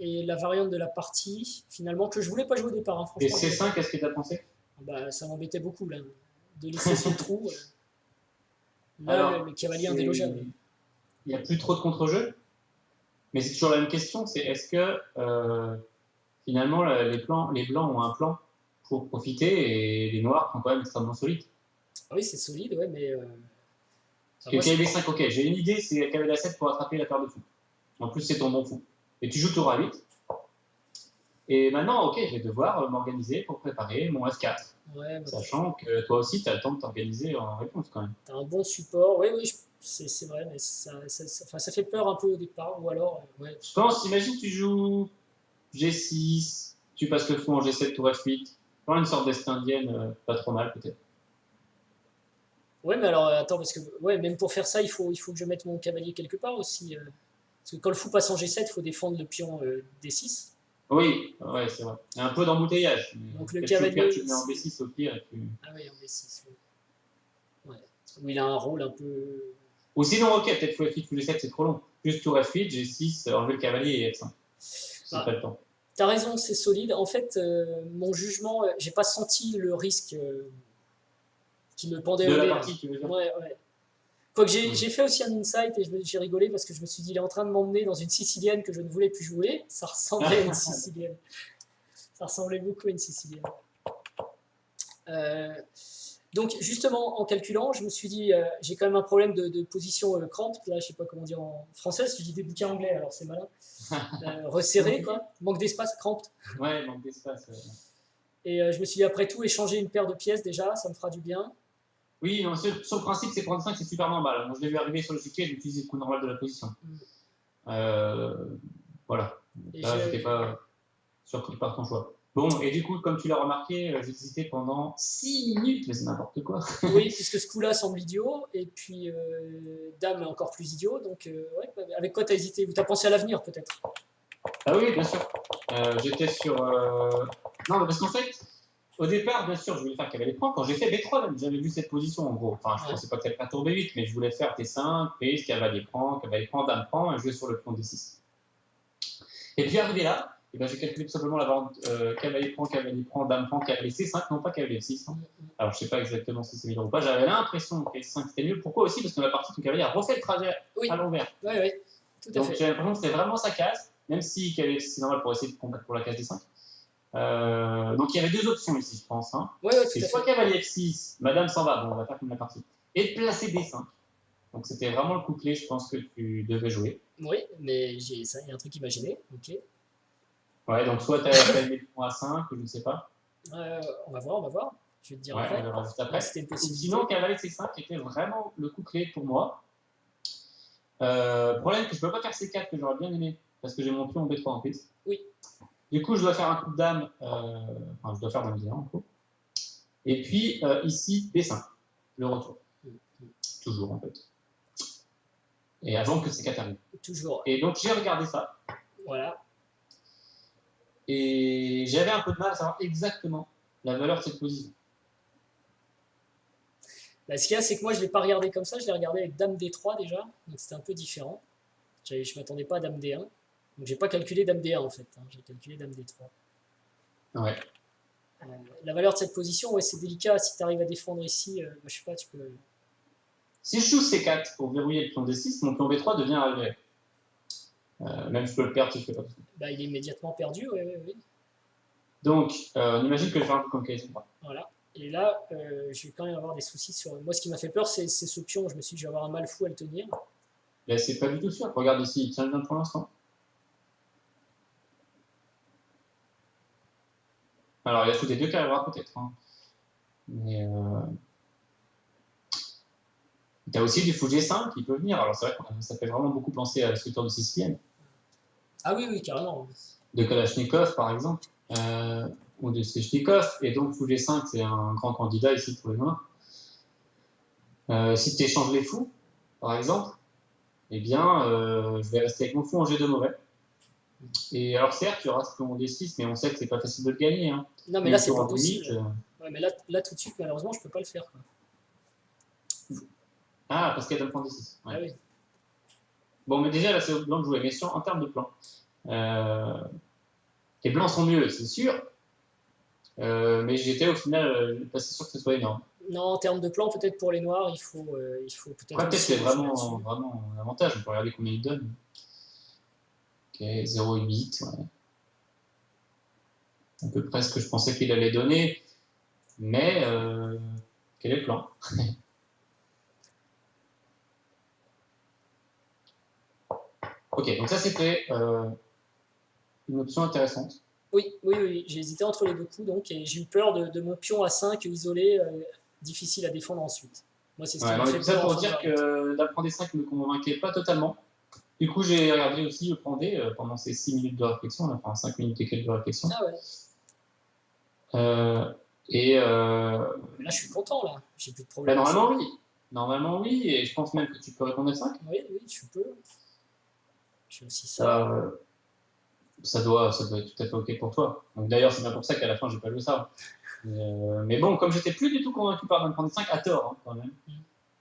Et la variante de la partie, finalement, que je voulais pas jouer au départ. Hein, et C5, qu'est-ce que tu as pensé? Bah, ça m'embêtait beaucoup, là, de laisser ce trou. Là, alors, le cavalier indélogeable. Il n'y a plus trop de contre-jeu, mais c'est toujours la même question, c'est est-ce que finalement les blancs ont un plan pour profiter et les noirs sont quand même extrêmement solides? Ah oui, c'est solide, ouais, mais... Parce que cavalier 5, ok, j'ai une idée, c'est cavalier 7 pour attraper la paire de fou. En plus, c'est ton bon fou. Et tu joues tour à 8. Et maintenant, ok, je vais devoir m'organiser pour préparer mon F4. Ouais, bah, sachant que toi aussi, tu as le temps de t'organiser en réponse quand même. Tu as un bon support, oui, c'est vrai, mais ça fait peur un peu au départ, ou alors... ouais. Je pense, imagine tu joues G6, tu passes le fou en G7, tour F8, dans une sorte d'est indienne, pas trop mal peut-être. Ouais, mais alors, attends, parce que même pour faire ça, il faut que je mette mon cavalier quelque part aussi. Parce que quand le fou passe en G7, il faut défendre le pion D6. Oui, ouais, c'est vrai. Il y a un peu d'embouteillage. Donc le cavalier... Tu le mets en B6 au pire. Et puis... Ah oui, en B6, oui. Ouais. Où il a un rôle un peu... Ou sinon, ok, peut-être fou F8, fou G7, c'est trop long. Juste tour F8, G6, enlever le cavalier et F5. C'est pas le temps. T'as raison, c'est solide. En fait, mon jugement, j'ai pas senti le risque qui me pendait au nez. De la partie, tu veux dire? Ouais. Quoique j'ai fait aussi un insight et j'ai rigolé parce que je me suis dit, il est en train de m'emmener dans une sicilienne que je ne voulais plus jouer. Ça ressemblait à une sicilienne. Ça ressemblait beaucoup à une sicilienne. Donc, justement, en calculant, je me suis dit, j'ai quand même un problème de position cramped. Là, je sais pas comment dire en français, parce que je dis des bouquins anglais, alors c'est malin. Resserré, quoi. Manque d'espace, cramped. Ouais, manque d'espace. Et je me suis dit, après tout, échanger une paire de pièces, déjà, ça me fera du bien. Oui, non, sur le principe, c'est 35, c'est super normal. Moi, je l'ai vu arriver sur le chiquier, j'ai utilisé le coup normal de la position. Voilà. Et là, j'étais pas... surpris par ton choix. Bon, et du coup, comme tu l'as remarqué, j'ai hésité pendant 6 minutes, mais c'est n'importe quoi. Oui, puisque ce coup-là semble idiot, et puis dame est encore plus idiot, donc ouais, avec quoi t'as hésité? Ou t'as pensé à l'avenir peut-être? Ah oui, bien sûr. J'étais sur... Non, parce qu'en fait, au départ, bien sûr, je voulais faire cavalier prend. Quand j'ai fait B3, j'avais vu cette position, en gros. Enfin, je ne pensais pas que ça allait faire tour B8, mais je voulais faire T5, prise, cavalier prend, dame prend, et jouer sur le pion D6. Et puis arrivé là, et ben, j'ai calculé tout simplement la variante cavalier prend, dame prend, cavalier C5, non pas cavalier F6. Hein. Alors, je ne sais pas exactement si c'est mieux ou pas. J'avais l'impression que F5 c'était mieux. Pourquoi aussi? Parce que la partie, ton cavalier a refait le trajet à l'envers. Oui, oui, tout à Donc, fait. j'ai l'impression que c'était vraiment sa case, même si cavalier F6 c'est normal pour essayer de combattre pour la case D5. Donc il y avait deux options ici, je pense. Hein. Oui, c'est soit cavalier F6, madame s'en va, bon, on va faire comme la partie, et de placer D5. Donc c'était vraiment le coup clé, je pense, que tu devais jouer. Oui, mais il y a un truc imaginé, ok. Ouais, donc soit tu as mis le point A5, ou je ne sais pas. On va voir. Je vais te dire ouais, après. on verra juste après. C'était une possibilité. Sinon, cavalier C5 était vraiment le coup clé pour moi. Problème que je ne peux pas faire C4, que j'aurais bien aimé, parce que j'ai mon pion en B3 en piste. Oui. Du coup, je dois faire un coup de dame, enfin, je dois faire dame D1 en gros. Et puis, ici, B5, le retour. Toujours, en fait. Et avant que C4 arrive. Toujours. Et donc, j'ai regardé ça. Voilà. Et j'avais un peu de mal à savoir exactement la valeur de cette position. Bah, ce qu'il y a, c'est que moi, je ne l'ai pas regardé comme ça. Je l'ai regardé avec dame D3 déjà. Donc, c'était un peu différent. Je ne m'attendais pas à dame D1. Donc, j'ai pas calculé dame D1 en fait. Hein. J'ai calculé dame D3. Ouais. La valeur de cette position, ouais, c'est délicat. Si tu arrives à défendre ici, bah, je sais pas, tu peux. Si je joue C4 pour verrouiller le pion D6, mon pion B3 devient arrivé. Même je peux le perdre si je fais pas tout ça. Bah, il est immédiatement perdu, oui. Donc, on imagine que je vais faire un peu comme Kaysen. Voilà. Et là, je vais quand même avoir des soucis sur. Moi, ce qui m'a fait peur, c'est ce pion. Je me suis dit, je vais avoir un mal fou à le tenir. Mais c'est pas du tout sûr. Regarde ici, il tient bien pour l'instant. Alors, il y a sous des deux qui arrivera peut-être. Hein. Mais tu as aussi du fou G5 qui peut venir. Alors, c'est vrai que ça fait vraiment beaucoup penser à la sculpture de Sicilienne. Ah oui, carrément. De Kalachnikov, par exemple. Ou de Svechnikov. Et donc, fou G5, c'est un grand candidat ici pour les noirs. Si tu échanges les fous, par exemple, eh bien, je vais rester avec mon fou en G2 mauvais. Et alors, certes, tu auras ce pion D6, mais on sait que c'est pas facile de le gagner. Hein. Non, mais là, c'est pas possible. Ouais, mais là, tout de suite, malheureusement, je peux pas le faire. Quoi. Ah, parce qu'il y a 2 points D6. Ouais. Ah oui. Bon, mais déjà, là, c'est au blanc de jouer. Mais en termes de plan, les blancs sont mieux, c'est sûr. Mais j'étais au final pas sûr que ce soit énorme. Non, en termes de plan, peut-être pour les noirs, il faut peut-être. Après, peut-être c'est vraiment un avantage. On peut regarder combien il donne. Ok, 0,8. Ouais. À peu près ce que je pensais qu'il allait donner. Mais quel est le plan? Ok, donc ça c'était une option intéressante. Oui, j'ai hésité entre les deux coups, donc, et j'ai eu peur de mon pion à 5 isolé, difficile à défendre ensuite. Moi, c'est ce qui m'a fait peur. Ça pour dire que d'apprendre des 5 ne me convainquait pas totalement. Du coup, j'ai regardé aussi le plan D pendant ces 6 minutes de réflexion, enfin 5 minutes et quelques de réflexion. Ah ouais. Mais là, je suis content, là. J'ai plus de problème. Normalement, oui. Normalement, oui. Et je pense même que tu peux répondre à 5. Oui, tu peux. J'ai aussi ça. Ça doit être tout à fait OK pour toi. D'ailleurs, c'est bien pour ça qu'à la fin, j'ai pas joué ça. Mais bon, comme j'étais plus du tout convaincu par prendre 5, à tort, hein, quand même.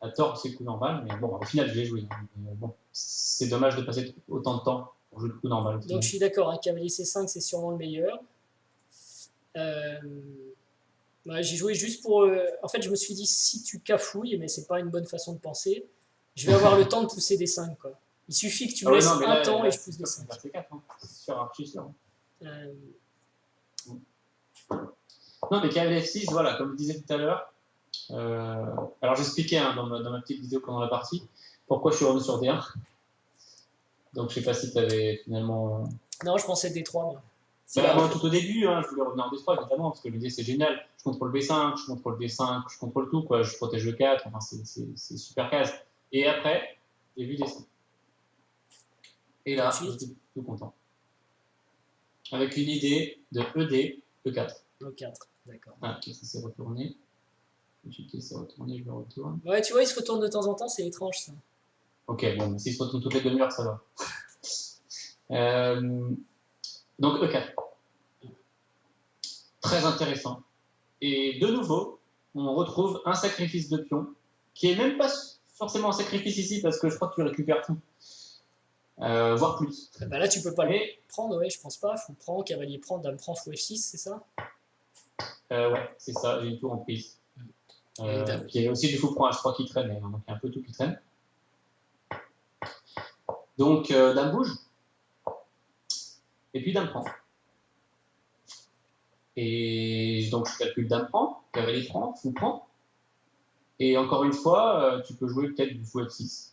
À tort, c'est le coup normal. Mais bon, au final, je l'ai joué. Mais bon, c'est dommage de passer autant de temps pour jouer le coup normal. Donc, je suis d'accord. Un cavalier C5, c'est sûrement le meilleur. Ouais, j'ai joué juste pour. En fait, je me suis dit, si tu cafouilles, mais c'est pas une bonne façon de penser, je vais avoir le temps de pousser des 5. Quoi. Il suffit que tu me laisses un temps et je pousse des 5. C'est sûr, archi sûr. Non, mais cavalier F6, voilà, comme je disais tout à l'heure. Alors, j'expliquais hein, dans ma petite vidéo pendant la partie pourquoi je suis revenu sur D1. Donc, je sais pas si tu avais finalement. Non, je pensais D3, moi. Moi, tout au début, hein, je voulais revenir en D3, évidemment, parce que l'idée c'est génial. Je contrôle B5, je contrôle D5, je contrôle tout, quoi. Je protège le 4, enfin, c'est super casse. Et après, j'ai vu D5. Et là, j'étais tout content. avec une idée de ED, E4. E4, d'accord. Ah, ok, ça s'est retourné. Ok, c'est retourné, je le retourne. Ouais, tu vois, il se retourne de temps en temps, c'est étrange ça. Ok, bon, s'il se retourne toutes les demi-heures, ça va. Donc E4. Très intéressant. Et de nouveau, on retrouve un sacrifice de pion, qui est même pas forcément un sacrifice ici, parce que je crois que tu récupères tout. Voire plus. Bah là, tu peux pas le prendre, ouais, je pense pas. Fou prend, cavalier prend, dame prend, fou F6, c'est ça? Ouais, c'est ça, j'ai une tour en prise. Puis il y avait aussi du fou prend H3 qui traîne, donc il y a un peu tout qui traîne. Donc, dame bouge. Et puis dame prend. Et donc je calcule dame prend, cavalier prend, fou prend. Et encore une fois, tu peux jouer peut-être du fou F6.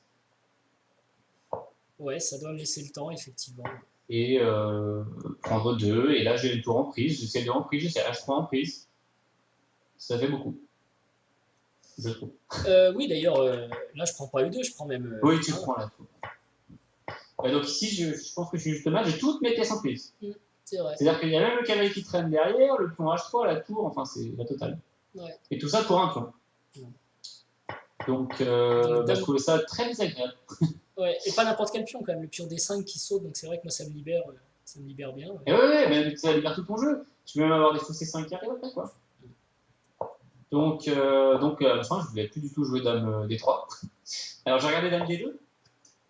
Ouais, ça doit me laisser le temps, effectivement. Et prendre 2. Et là, j'ai une tour en prise. J'essaie de en prise, j'essaie H3 en prise. Ça fait beaucoup. Je trouve. Oui, d'ailleurs, là, je prends pas E2, je prends même. Oui, tu prends la tour. Donc ici, je pense que je suis juste mal. J'ai toutes mes pièces en prise. C'est vrai. C'est-à-dire qu'il y a même le cavalier qui traîne derrière, le pion H3, la tour, enfin, c'est la totale. Ouais. Et tout ça pour un pion. Donc, je trouvais ça très désagréable. Ouais, et pas n'importe quel pion quand même, le pion D5 qui saute, donc c'est vrai que moi ça me libère bien. Ouais. Et ouais, mais ça libère tout ton jeu. Tu peux même avoir des fous C5 qui arrivent après, quoi. Donc à la fin, je voulais plus du tout jouer dame D3. Alors j'ai regardé dame D2.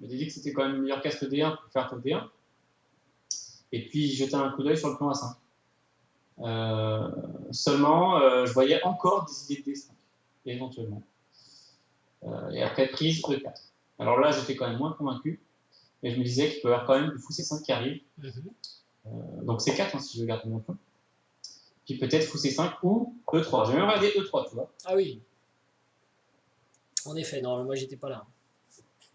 Je me dit que c'était quand même une meilleure casse que D1 pour faire top D1. Et puis jeter un coup d'œil sur le plan A5. Seulement, je voyais encore des idées de D5, éventuellement. Et après prise E4. Alors là, j'étais quand même moins convaincu. Mais je me disais qu'il peut y avoir quand même du fou C5 qui arrive. Donc C4 si je garde mon pion. Puis peut-être fou C5 ou E3. J'ai même regardé E3, tu vois. Ah oui. En effet, non, moi j'étais pas là.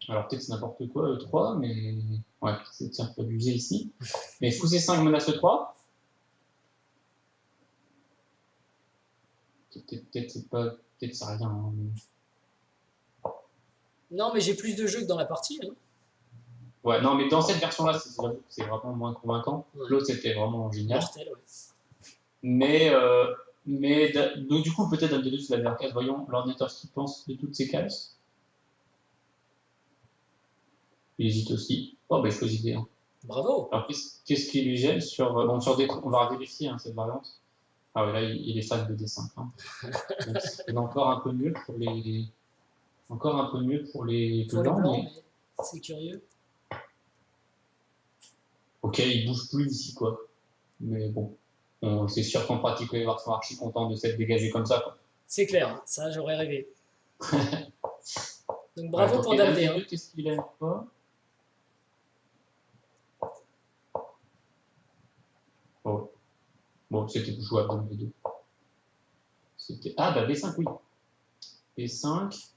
Alors peut-être c'est n'importe quoi E3, mais ouais, c'est un peu abusé ici. Mais fou C5 menace E3. Peut-être c'est pas, peut-être ça rien. Hein, mais... Non, mais j'ai plus de jeux que dans la partie. Hein. Ouais, non, mais dans cette version-là, c'est vraiment moins convaincant. Ouais. L'autre, c'était vraiment génial. Mortel, ouais. Mais donc, du coup, peut-être un des deux, c'est la meilleure case. Voyons l'ordinateur ce qu'il pense de toutes ces cases. Il hésite aussi. Oh, ben, il choisit D1. Bravo. Alors, qu'est-ce qui lui gêne sur, bon, sur D3, on va vérifier cette variante. Ah ouais, là, il est fan de D5. Hein. Donc, c'est encore un peu mieux pour les... Encore un peu mieux pour les blancs, mais c'est curieux. Ok, il bouge plus ici, quoi. Mais bon, c'est sûr qu'en pratique, les joueurs sont archi contents de s'être dégagés comme ça, quoi. C'est clair, ça, j'aurais rêvé. Donc, bravo pour Dame D1. Qu'est-ce qu'il aime pas? Oh. Bon, c'était jouable dans les deux. Ah, bah B5, oui. B5.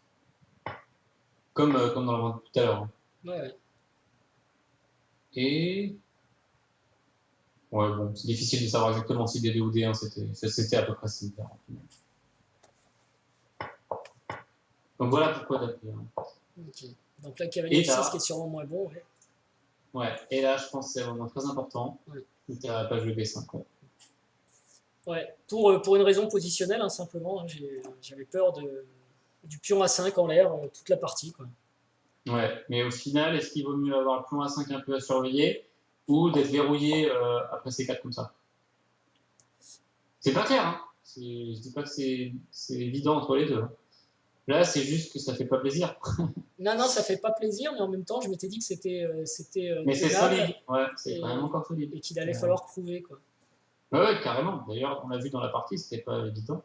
Comme dans la vente tout à l'heure. Hein. Ouais. Et... Ouais, bon, c'est difficile de savoir exactement si D2 ou D1, c'était à peu près similaire. Donc voilà pourquoi Dame D1. Ok. Donc là, cavalier F6 qui est sûrement moins bon. Ouais. Ouais, et là, je pense que c'est vraiment très important. Ouais. Tu n'as pas joué B5. Ouais. Ouais, pour une raison positionnelle, hein, simplement. Hein, j'avais peur du pion A5 en l'air toute la partie. Quoi. Ouais, mais au final, est-ce qu'il vaut mieux avoir le pion A5 un peu à surveiller ou d'être verrouillé après C4 comme ça? C'est pas clair, hein. Je dis pas que c'est évident entre les deux. Hein. Là, c'est juste que ça fait pas plaisir. Non, ça fait pas plaisir, mais en même temps, je m'étais dit que c'était mais c'est solide, ouais, c'est quand même encore solide. Et qu'il allait falloir prouver, quoi. Ouais, carrément. D'ailleurs, on l'a vu dans la partie, c'était pas évident.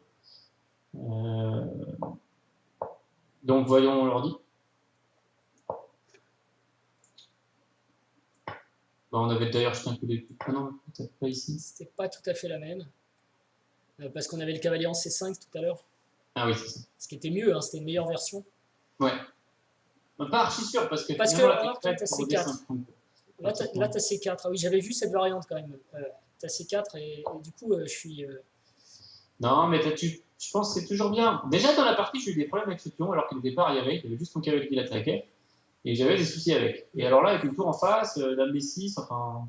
Donc, voyons l'ordi. On avait d'ailleurs jeté un coup d'œil. Ah non, peut-être pas ici. C'était pas tout à fait la même. Parce qu'on avait le cavalier en C5 tout à l'heure. Ah oui, c'est ça. Ce qui était mieux, hein, c'était une meilleure version. Ouais. Pas archi sûr, parce que là, tu as C4. Là, tu as C4. Ah oui, j'avais vu cette variante quand même. Tu as C4 et du coup, je suis... Non, mais je pense que c'est toujours bien. Déjà, dans la partie, j'ai eu des problèmes avec ce pion, alors qu'au départ, il y avait juste ton cavalier qui l'attaquait. Et j'avais des soucis avec. Et alors là, avec une tour en face, dame B6, enfin...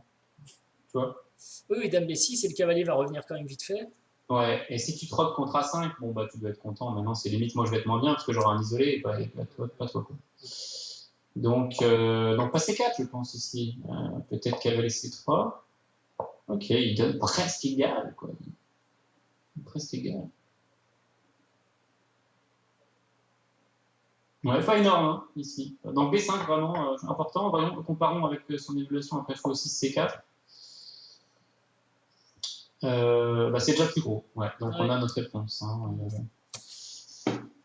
Tu vois. Oui, oui, dame B6 et le cavalier va revenir quand même vite fait. Ouais, et si tu troques contre A5, bon, bah, tu dois être content. Maintenant, c'est limite, moi, je vais être moins bien parce que j'aurai un isolé et pas toi, quoi. Donc pas C4, je pense, ici. Peut-être cavalier C3. Ok, il donne presque égal, quoi. Presque égal. Ouais, pas énorme, hein, ici. Donc B5, vraiment important. Voyons, comparons avec son évaluation après fou 6 C4. Bah, c'est déjà plus gros. Ouais, donc Ouais. on a notre réponse. Hein.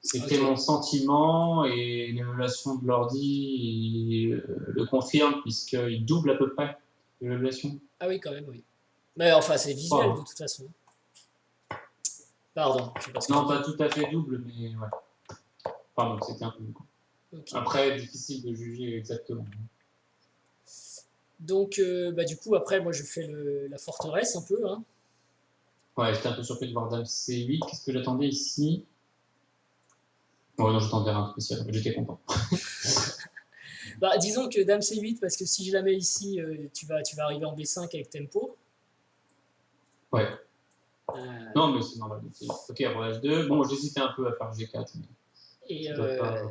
C'était Ok. mon sentiment et l'évaluation de l'ordi le confirme puisqu'il double à peu près l'évaluation. Ah oui, quand même, oui. Mais enfin, c'est visuel de Enfin, toute façon. Pardon, je sais pas ce que j'ai non, dit. pas tout à fait double, mais ouais. Pardon, c'était un peu beaucoup. Ok. Après, difficile de juger exactement. Donc, bah, du coup, après, moi, je fais la forteresse un peu. Hein. Ouais, j'étais un peu surpris de voir Dame C8. Qu'est-ce que j'attendais ici? Ouais, non, j'attendais rien de spécial. J'étais content. Bah, disons que dame C8, parce que si je la mets ici, tu vas arriver en B5 avec tempo. Ouais. Euh, Non, mais c'est normal. Ok, relâche 2. Bon, j'hésitais un peu à faire G4, mais et ça doit pas.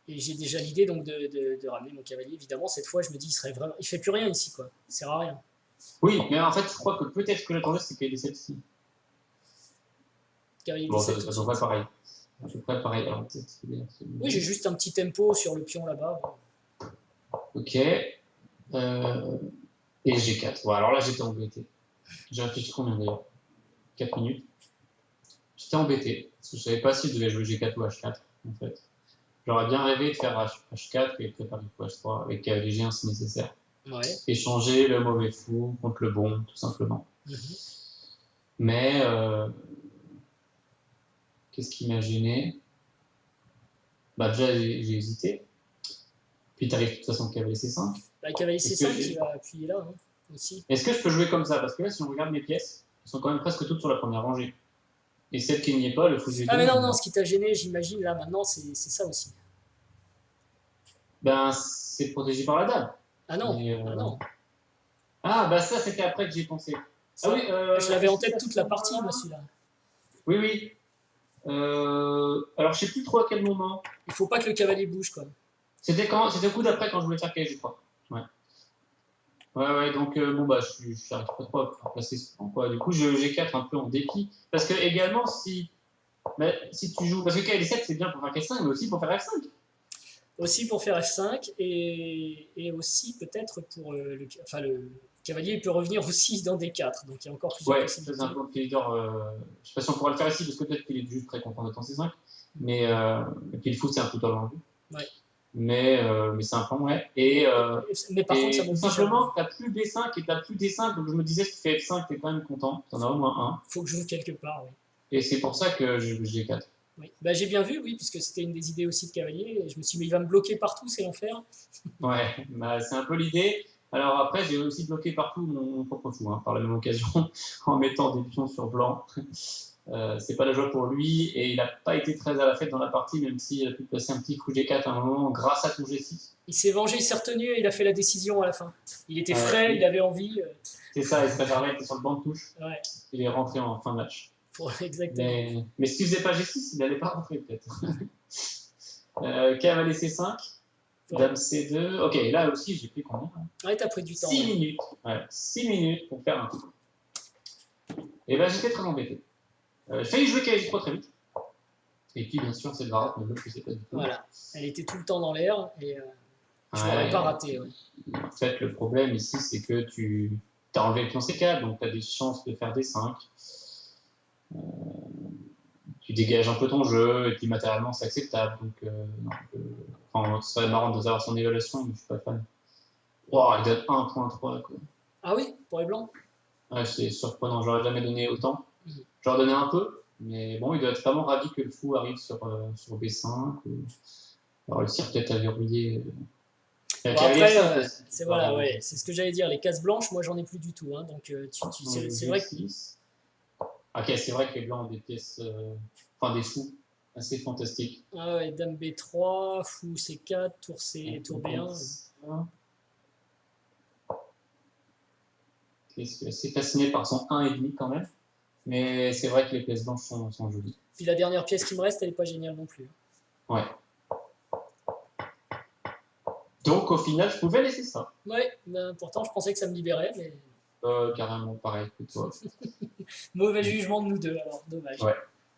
et j'ai déjà l'idée donc de ramener mon cavalier. Évidemment, cette fois, je me dis, il fait plus rien ici, quoi. Il sert à rien. Oui, mais en fait, je crois que peut-être ce que j'attendais, c'est qu'il y ait celle-ci. Cavalier Bon, D7 tout de ça devrait suite. pareil. À peu près pareil. Alors, Oui, j'ai juste un petit tempo sur le pion là-bas. Bon. ok. Et G4. Bon, alors là, j'étais embêté. J'ai réfléchi combien d'ailleurs? 4 minutes. J'étais embêté. Parce que je savais pas si je devais jouer G4 ou H4, en fait. J'aurais bien rêvé de faire H4 et préparer pour H3 avec cavalier G1 si nécessaire. Ouais. Échanger le mauvais fou contre le bon, tout simplement. Mais qu'est-ce qui m'a gêné? Bah déjà, j'ai hésité. Puis tu arrives de toute façon cavalier C5. Bah, cavalier Est-ce que, C5 qui va appuyer là hein, aussi. est-ce que je peux jouer comme ça? Parce que là, si on regarde mes pièces, elles sont quand même presque toutes sur la première rangée. Et celle qui n'y est pas, le fou Ah, G2, mais non, non, ce qui t'a gêné, j'imagine, là maintenant, c'est ça aussi. ben, c'est protégé par la dame. Ah non, Mais, ah non. Ah, bah ça, c'était après que j'y ai pensé. Ah oui, Ça, je l'avais en est-ce que tête ça toute se la partie, moi, voit? celui-là. Oui, oui. Alors, je sais plus trop à quel moment. Il faut pas que le cavalier bouge, quoi. C'était quand? C'était le coup d'après quand je voulais faire KG, je crois. Ouais. Ouais, donc bon bah je n'arrive pas trop à placer ce plan, quoi. Du coup, j'ai 4 un peu en dépit. Parce que également, si tu joues. Parce que KL7, c'est bien pour faire K5, mais aussi pour faire F5. Aussi pour faire F5 et aussi peut-être pour enfin le cavalier peut revenir aussi dans D4, donc il y a encore plusieurs Ouais, ça c'est un possibilités. plan de Philidor. Je sais pas si on pourra le faire ici, parce que peut-être qu'il est juste très content d'être en C5. Mais et puis le foot, c'est un peu dans l'enjeu. Ouais. Mais c'est un plan, ouais. Mais par contre, ça Et tout m'oblige simplement, tu n'as plus B5 et tu n'as plus D5, donc je me disais, si tu fais F5, tu es quand même content. Tu en as au moins un. faut que je joue quelque part, oui. Et c'est pour ça que j'ai 4. Oui. Bah, j'ai bien vu, oui, puisque c'était une des idées aussi de cavalier. Et je me suis dit, mais il va me bloquer partout, c'est l'enfer. Ouais, bah, c'est un peu l'idée. Alors après, j'ai aussi bloqué partout mon propre fou, hein, par la même occasion, en mettant des pions sur blanc. C'est pas la joie pour lui, et il n'a pas été très à la fête dans la partie, même s'il a pu passer un petit coup G4 à un moment grâce à ton G6. Il s'est vengé, il s'est retenu et il a fait la décision à la fin. Il était frais, il avait envie. C'est ça, il se préparait, il était sur le banc de touche. Ouais. Il est rentré en fin de match. Exactement. Mais s'il faisait pas G6, il n'allait pas rentrer peut-être. Cavalier C5, Ouais. Dame C2. Ok, là aussi, j'ai pris combien? Ouais, t'as pris du temps. 6 minutes. Ouais, 6 minutes pour faire un coup. Et ben j'étais très embêté. J'ai failli jouer KG3 très vite. Et puis, bien sûr, cette varate ne le faisait pas du tout. Voilà. Elle était tout le temps dans l'air et je l'aurais pas raté. Ouais. En fait, le problème ici, c'est que tu as enlevé le pion C4, donc tu as des chances de faire des 5. Tu dégages un peu ton jeu, et puis matériellement, c'est acceptable. Donc, enfin, ce serait marrant de savoir son évaluation, mais je suis pas fan. Wow, il donne 1.3, quoi. Ah oui, pour les blancs. Ouais, c'est surprenant, j'aurais jamais donné autant. J'aurais donné un peu, mais bon, il doit être vraiment ravi que le fou arrive sur B5. Alors, réussir peut-être à verrouiller. Bon, après, c'est voilà, ouais, c'est ce que j'allais dire. Les cases blanches, moi, j'en ai plus du tout. Hein, donc, c'est vrai que. Ok, c'est vrai que les blancs ont des pièces, enfin des fous assez fantastiques. Ah ouais, dame B3, fou C4, tour C, tour B1. qui est assez fasciné par son 1,5 quand même. Mais c'est vrai que les pièces blanches sont jolies. Puis la dernière pièce qui me reste, elle n'est pas géniale non plus. Ouais. Donc au final, je pouvais laisser ça. Ouais, ben, pourtant je pensais que ça me libérait, mais Carrément pareil que toi. mauvais jugement de nous deux, alors dommage. Ouais.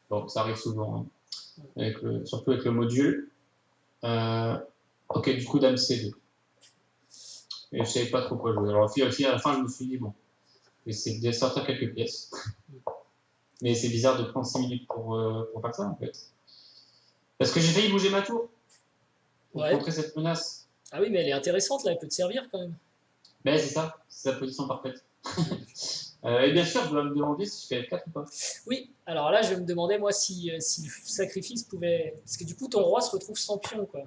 Bon, ça arrive souvent, hein. Surtout avec le module. Ok, du coup, dame C2. Et je savais pas trop quoi jouer. Alors, à la fin, je me suis dit, bon, je vais essayer de sortir quelques pièces. Mais c'est bizarre de prendre 6 minutes pour faire ça, en fait. Parce que j'ai failli bouger ma tour pour contrer cette menace. Ah oui, mais elle est intéressante, là, elle peut te servir quand même. Mais c'est ça, c'est sa position parfaite. Et bien sûr, je dois me demander si je fais F4 ou pas. Oui, alors là, je me demandais, moi, si le sacrifice pouvait... Parce que du coup, ton roi se retrouve sans pion, quoi.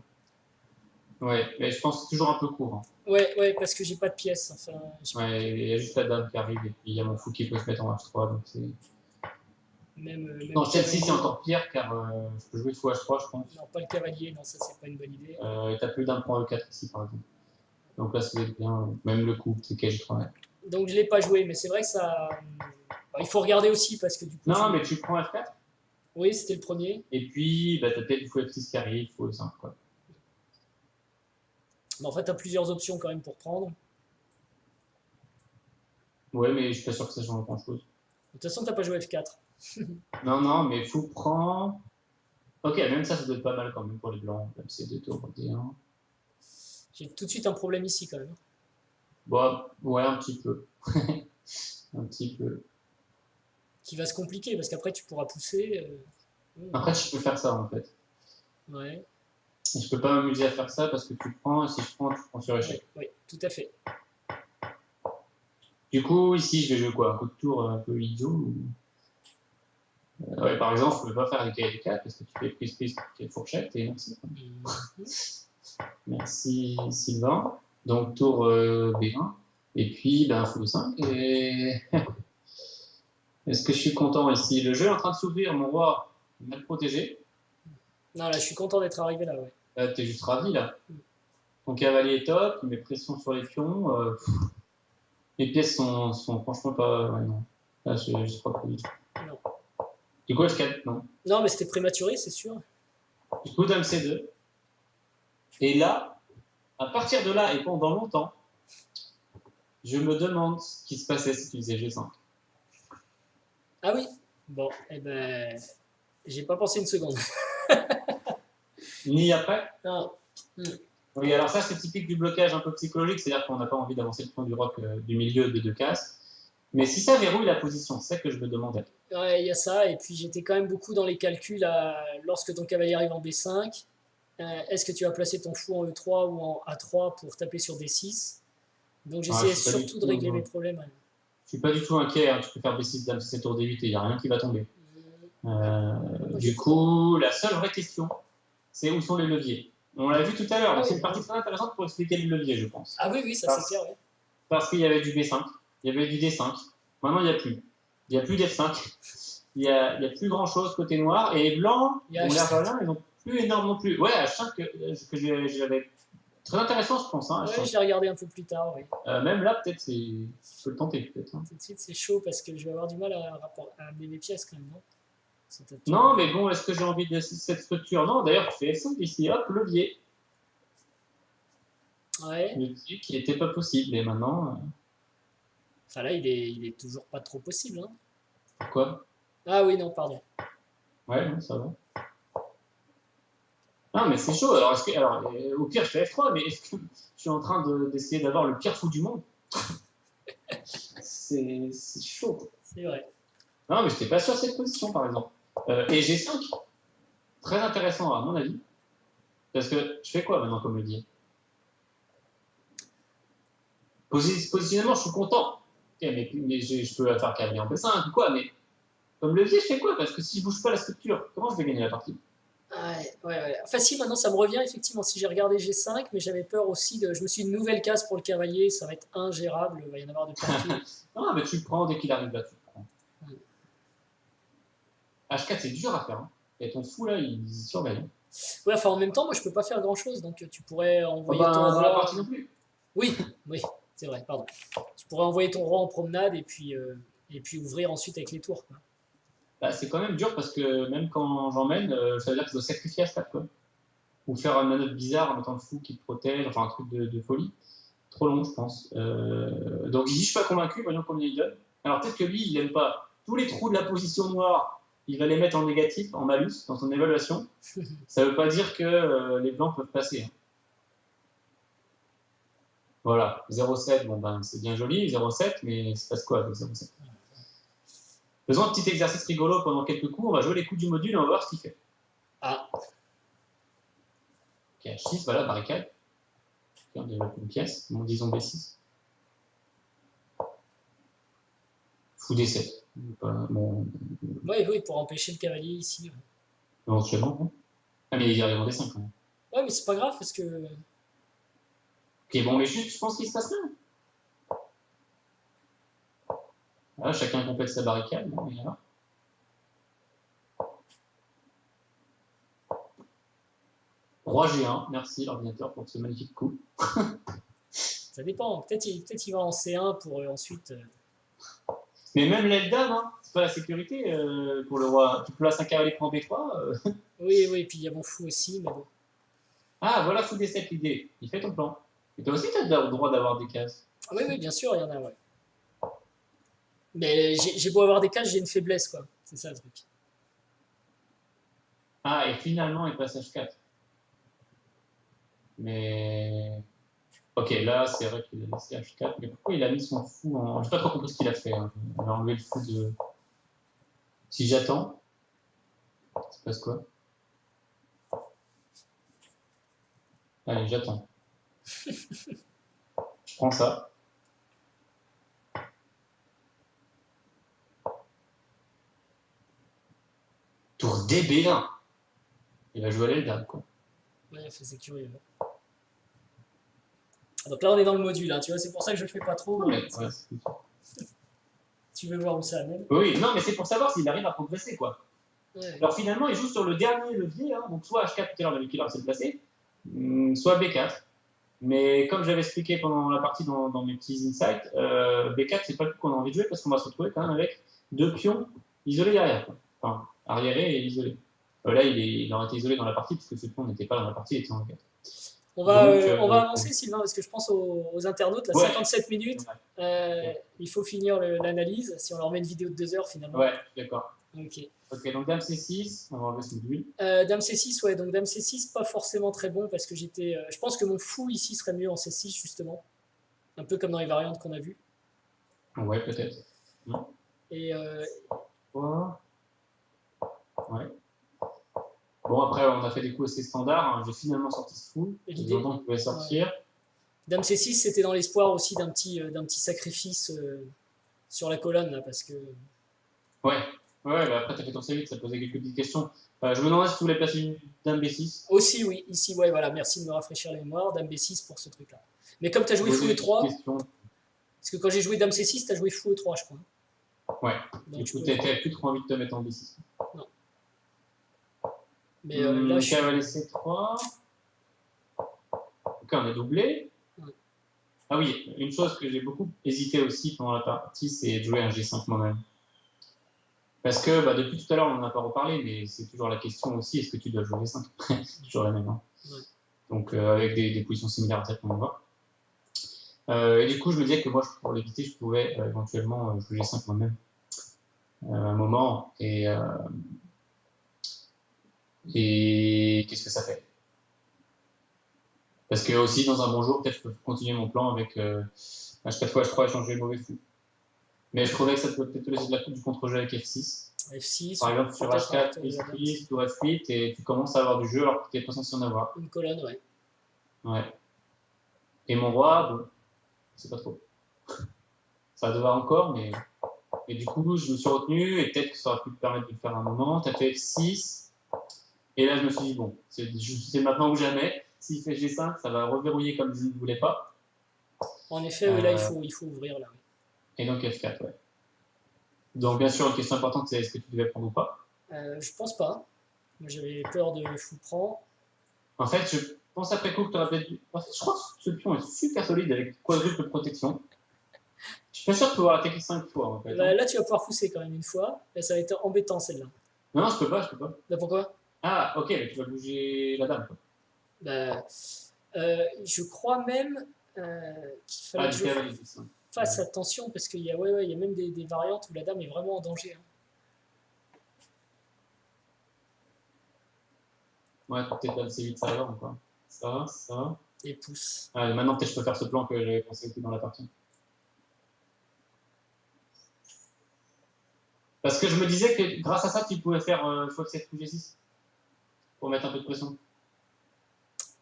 Ouais, mais je pense que c'est toujours un peu court. Hein. Ouais, parce que j'ai pas de pièces. Enfin, ouais, il y a juste la dame qui arrive et puis il y a mon fou qui peut se mettre en H3. Donc c'est... Non, celle-ci, c'est encore pire car je peux jouer sous H3, je pense. Non, pas le cavalier, non, ça, c'est pas une bonne idée. T'as plus d'un point E4 ici, par exemple. Donc là, c'est bien, même le coup, c'est KG3. Donc je l'ai pas joué, mais c'est vrai que ça... il faut regarder aussi parce que du coup... Non, mais tu prends F4. Oui, c'était le premier. Et puis, t'as peut-être du fou F6 qui arrive, fou E5, quoi. Mais en fait, tu as plusieurs options quand même pour prendre. Ouais, mais je suis pas sûr que ça change grand-chose. De toute façon, tu n'as pas joué F4. non, mais fou prend... Ok, même ça doit être pas mal quand même pour les blancs. Même C2 tours D1. J'ai tout de suite un problème ici quand même. Bon, ouais, un petit peu. un petit peu. Qui va se compliquer parce qu'après, tu pourras pousser. Après, tu peux faire ça en fait. Ouais. Et je peux pas m'amuser à faire ça parce que tu prends, si je prends, tu prends sur échec. Oui, tout à fait. Du coup, ici, je vais jouer quoi? Un coup de tour un peu idiot ou... ouais, par exemple, je ne peux pas faire des KL4 parce que tu fais prise, fourchette et merci. Merci Sylvain. Donc tour B1. Et puis, fou 5. Et... Est-ce que je suis content ici? Le jeu est en train de s'ouvrir, mon roi. Mal protégé. Non, là, je suis content d'être arrivé là, ouais. Là, t'es juste ravi, là. Ton cavalier est top, il met pression sur les pions. Les pièces sont franchement pas... Ouais, non. Là, je crois pas du tout. Non. Du coup, F4, non. Non, mais c'était prématuré, c'est sûr. Du coup, dame C2. Et là, à partir de là et pendant longtemps, je me demande ce qui se passait si tu faisais G5. Ah oui. Bon, eh ben, j'ai pas pensé une seconde. Ni après. Non. Oui, alors ça, c'est typique du blocage un peu psychologique, c'est-à-dire qu'on n'a pas envie d'avancer le pion du roc du milieu de 2 cases. Mais si ça verrouille la position, c'est ça que je me demandais. Ouais, il y a ça, et puis j'étais quand même beaucoup dans les calculs lorsque ton cavalier arrive en B5. Est-ce que tu vas placer ton fou en E3 ou en A3 pour taper sur D6? Donc j'essayais surtout de régler mes problèmes. Je suis pas du tout inquiet, hein. Tu peux faire B6, dame C7 tour D8 et il n'y a rien qui va tomber. Du coup, la seule vraie question, c'est où sont les leviers. On l'a vu tout à l'heure, c'est une partie très intéressante pour expliquer les leviers, je pense. Ah oui, ça c'est clair. Ouais. Parce qu'il y avait du B5, il y avait du D5, maintenant il n'y a plus. Il n'y a plus d'F5, il n'y a plus grand-chose côté noir, et les blancs, on l'air de rien, ils n'ont plus énorme non plus. Ouais, H5 que j'avais... Très intéressant, je pense. Hein, ouais, je l'ai regardé un peu plus tard. Oui. Même là, peut-être, je peux le tenter. Peut-être, hein. Tout de suite, c'est chaud parce que je vais avoir du mal à amener mes pièces quand même, non? Non, mais bon, est-ce que j'ai envie de cette structure? Non, d'ailleurs, tu fais F5 ici, hop, levier. Ouais. Levier qui n'était pas possible, et maintenant... Enfin là, il est toujours pas trop possible. Hein. Pourquoi? Ah oui, non, pardon. Ouais, non, ça va. Non, mais c'est chaud. Alors, au pire, je fais F3, mais est-ce que je suis en train d'essayer d'avoir le pire fou du monde? C'est chaud. C'est vrai. Non, mais je n'étais pas sûr de cette position, par exemple. Et G5, très intéressant à mon avis. Parce que je fais quoi maintenant comme levier? Positionnement, je suis content. Okay, mais je peux faire cavalier en B5 ou quoi, mais comme levier, je fais quoi? Parce que si je bouge pas la structure, comment je vais gagner la partie? Ouais. Enfin, si, maintenant ça me revient effectivement. Si j'ai regardé G5, mais j'avais peur aussi de. Je me suis dit, une nouvelle case pour le cavalier, ça va être ingérable, il va y en avoir de partout. Non, mais tu le prends dès qu'il arrive là, tu le prends. H4, c'est dur à faire. Hein. Et ton fou là, il surveille. Ouais, enfin en même temps, moi je peux pas faire grand chose, donc tu pourrais envoyer ton dans roi. la partie non plus. Oui, C'est vrai, pardon. Tu pourrais envoyer ton roi en promenade et puis ouvrir ensuite avec les tours, quoi. Bah, c'est quand même dur parce que même quand j'emmène, ça veut dire que je dois sacrifier à stade, quoi. Ou faire une manœuvre bizarre en mettant le fou qui te protège, enfin un truc de folie. Trop long, je pense. Donc je suis pas convaincu, voyons combien il donne. Alors peut-être que lui, il n'aime pas tous les trous de la position noire, il va les mettre en négatif, en malus, dans son évaluation. Ça veut pas dire que les blancs peuvent passer. Hein. Voilà, 0,7, bon ben c'est bien joli, 0,7, mais il se passe quoi avec 0,7? Faisons un petit exercice rigolo pendant quelques coups, on va jouer les coups du module et on va voir ce qu'il fait. Ah, Ok, H6, voilà, barricade. On développe une pièce, bon, disons B6. Fou D7. Bon, oui, pour empêcher le cavalier ici. Ouais, éventuellement. Hein. Ah, mais il arrive en D5 quand même. ouais, mais c'est pas grave parce que. Ok, bon, mais juste, je pense qu'il se passe rien. Voilà, chacun complète sa barricade. Bon, et voilà. Roi G1, merci l'ordinateur pour ce magnifique coup. Ça dépend. Peut-être il va en C1 pour ensuite. Mais même l'aile dame, hein, c'est pas la sécurité pour le roi. Tu places un cavalier pour en B3. Oui, et puis il y a mon fou aussi, mais bon. Ah, voilà, fou D7 l'idée. Il fait ton plan. Et toi aussi, tu as le droit d'avoir des cases. Oui, bien sûr, il y en a, ouais. Mais j'ai beau avoir des cases, j'ai une faiblesse, quoi. C'est ça le truc. Ah, et finalement, il passe H4. Mais. Ok, là, c'est vrai qu'il a laissé H4, mais pourquoi il a mis son fou en. J'ai pas trop compris ce qu'il a fait. Hein. Il a enlevé le fou de. Si j'attends, il se passe quoi? Allez, j'attends. Je prends ça. Tour DB1. Il va jouer à l'aile dame, quoi. Ouais, c'est curieux. Donc là, on est dans le module, hein, tu vois, c'est pour ça que je le fais pas trop. Ouais, ouais, tu veux voir où ça amène? Oui, non, mais c'est pour savoir s'il arrive à progresser, quoi. Ouais. Alors finalement, il joue sur le dernier levier, hein, donc soit H4 tout à l'heure, on a vu qu'il a réussi à le placer, soit B4. Mais comme j'avais expliqué pendant la partie dans mes petits insights, B4, c'est pas le coup qu'on a envie de jouer parce qu'on va se retrouver quand même avec deux pions isolés derrière. Quoi. Enfin, arriérés et isolés. Là, il aurait été isolé dans la partie parce que ce pion n'était pas dans la partie, il était en 4. On va avancer, Sylvain, parce que je pense aux internautes, là, ouais. 57 minutes, ouais. Il faut finir l'analyse, si on leur met une vidéo de 2 heures finalement. Ouais, d'accord. Ok, donc Dame C6, on va enlever son bulle. Dame C6, ouais, donc Dame C6, pas forcément très bon, parce que je pense que mon fou ici serait mieux en C6, justement. Un peu comme dans les variantes qu'on a vues. Ouais, peut-être. Et ouais. Bon, après, on a fait des coups assez standards. Hein. J'ai finalement sorti ce fou. J'ai longtemps qu'il pouvait sortir. Ouais. Dame C6, c'était dans l'espoir aussi d'un petit sacrifice sur la colonne, là, parce que... Ouais, bah après, tu as fait ton C8, ça posait quelques petites questions. Je me demandais si tu voulais placer une Dame B6. Aussi, oui. Ici, ouais, voilà, merci de me rafraîchir la mémoire. Dame B6 pour ce truc-là. Mais comme tu as joué fou E3, parce que quand j'ai joué Dame C6, tu as joué fou E3, je crois. Ouais, donc du coup, tu n'avais plus trop envie de te mettre en B6. Non. Mais là, je cavalier C3. Ok, on est doublé. Ouais. Ah oui, une chose que j'ai beaucoup hésité aussi pendant la partie, c'est de jouer un G5 moi-même. Parce que bah, depuis tout à l'heure, on n'en a pas reparlé, mais c'est toujours la question aussi, est-ce que tu dois jouer G5? C'est toujours la même. Hein. Ouais. Donc avec des positions similaires à celles qu'on voit. Et du coup, je me disais que moi, pour l'éviter, je pouvais éventuellement jouer G5 moi-même. Un moment, et qu'est-ce que ça fait? Parce que aussi, dans un bon jour, peut-être je peux continuer mon plan avec H4 fois H3 et changer le mauvais fou. Mais je trouvais que ça peut peut-être te laisser de la coupe du contre-jeu avec F6. F6. Par exemple, sur H4, F6, tour F8, et tu commences à avoir du jeu alors que tu n'es pas censé en avoir. Une colonne, ouais. Ouais. Et mon roi, bon, c'est pas trop. Ça devrait encore, mais... Et du coup, je me suis retenu, et peut-être que ça aurait pu te permettre de le faire un moment. Tu as fait F6, et là, je me suis dit, bon, c'est maintenant ou jamais. S'il fait G5, ça va reverrouiller comme je ne voulais pas. En effet, oui, là, il faut ouvrir. Là, oui. Et donc F4, ouais. Donc, bien sûr, une question importante, c'est est-ce que tu devais prendre ou pas? Je pense pas. Moi, j'avais peur de fou prend. En fait, je pense après coup que tu aurais peut-être dû. En fait, je crois que ce pion est super solide avec quadruple protection. Je suis pas sûr de pouvoir attaquer 5 fois en fait. Là, tu vas pouvoir pousser quand même une fois. Et ça va être embêtant celle-là. Non, je peux pas, je peux pas. Bah, pourquoi? Ah, ok, mais tu vas bouger la dame. Quoi. Bah, je crois même qu'il fallait Ah, que du je cavalier du 5. fasse attention parce qu'il y a, ouais, il y a même des variantes où la dame est vraiment en danger. Hein. Ouais, peut-être pas assez vite ça alors quoi. Ça, ça. Et pousse. Ah, maintenant peut-être je peux faire ce plan que j'avais pensé aussi dans la partie. Parce que je me disais que grâce à ça, tu pouvais faire x7 ou G6 pour mettre un peu de pression.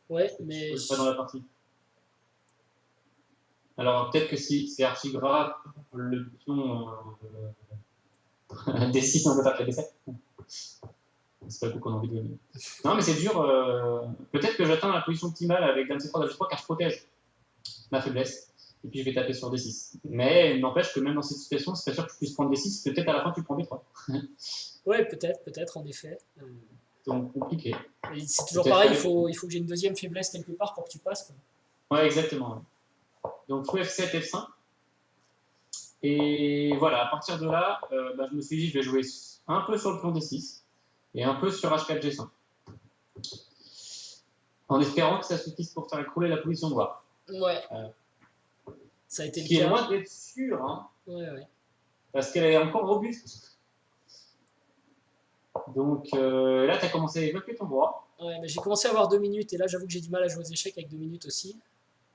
Ouais, mais. Je peux pas dans la partie. Alors peut-être que si c'est archi grave, le pion D6 on peut faire la D7. C'est pas le coup qu'on a envie de gagner. Non, mais c'est dur. Peut-être que j'atteins la position optimale avec Dame C3, Dame G3 car je protège ma faiblesse. Et puis je vais taper sur D6. Mais il n'empêche que même dans cette situation, c'est pas sûr que tu puisses prendre D6, peut-être à la fin tu prends D3. Ouais, peut-être, en effet. Donc compliqué. C'est toujours pareil, il faut que j'ai une deuxième faiblesse quelque part pour que tu passes. Quoi. Ouais, exactement. Donc fou F7, F5. Et voilà, à partir de là, je me suis dit, je vais jouer un peu sur le plan D6 et un peu sur H4, G5. En espérant que ça suffise pour faire écrouler la position noire. Ouais. Ça a été le cas. Qui est loin cas. d'être sûr, hein, Ouais. parce qu'elle est encore robuste. Donc là, tu as commencé à évacuer ton roi. Ouais, mais j'ai commencé à avoir 2 minutes et là, j'avoue que j'ai du mal à jouer aux échecs avec 2 minutes aussi.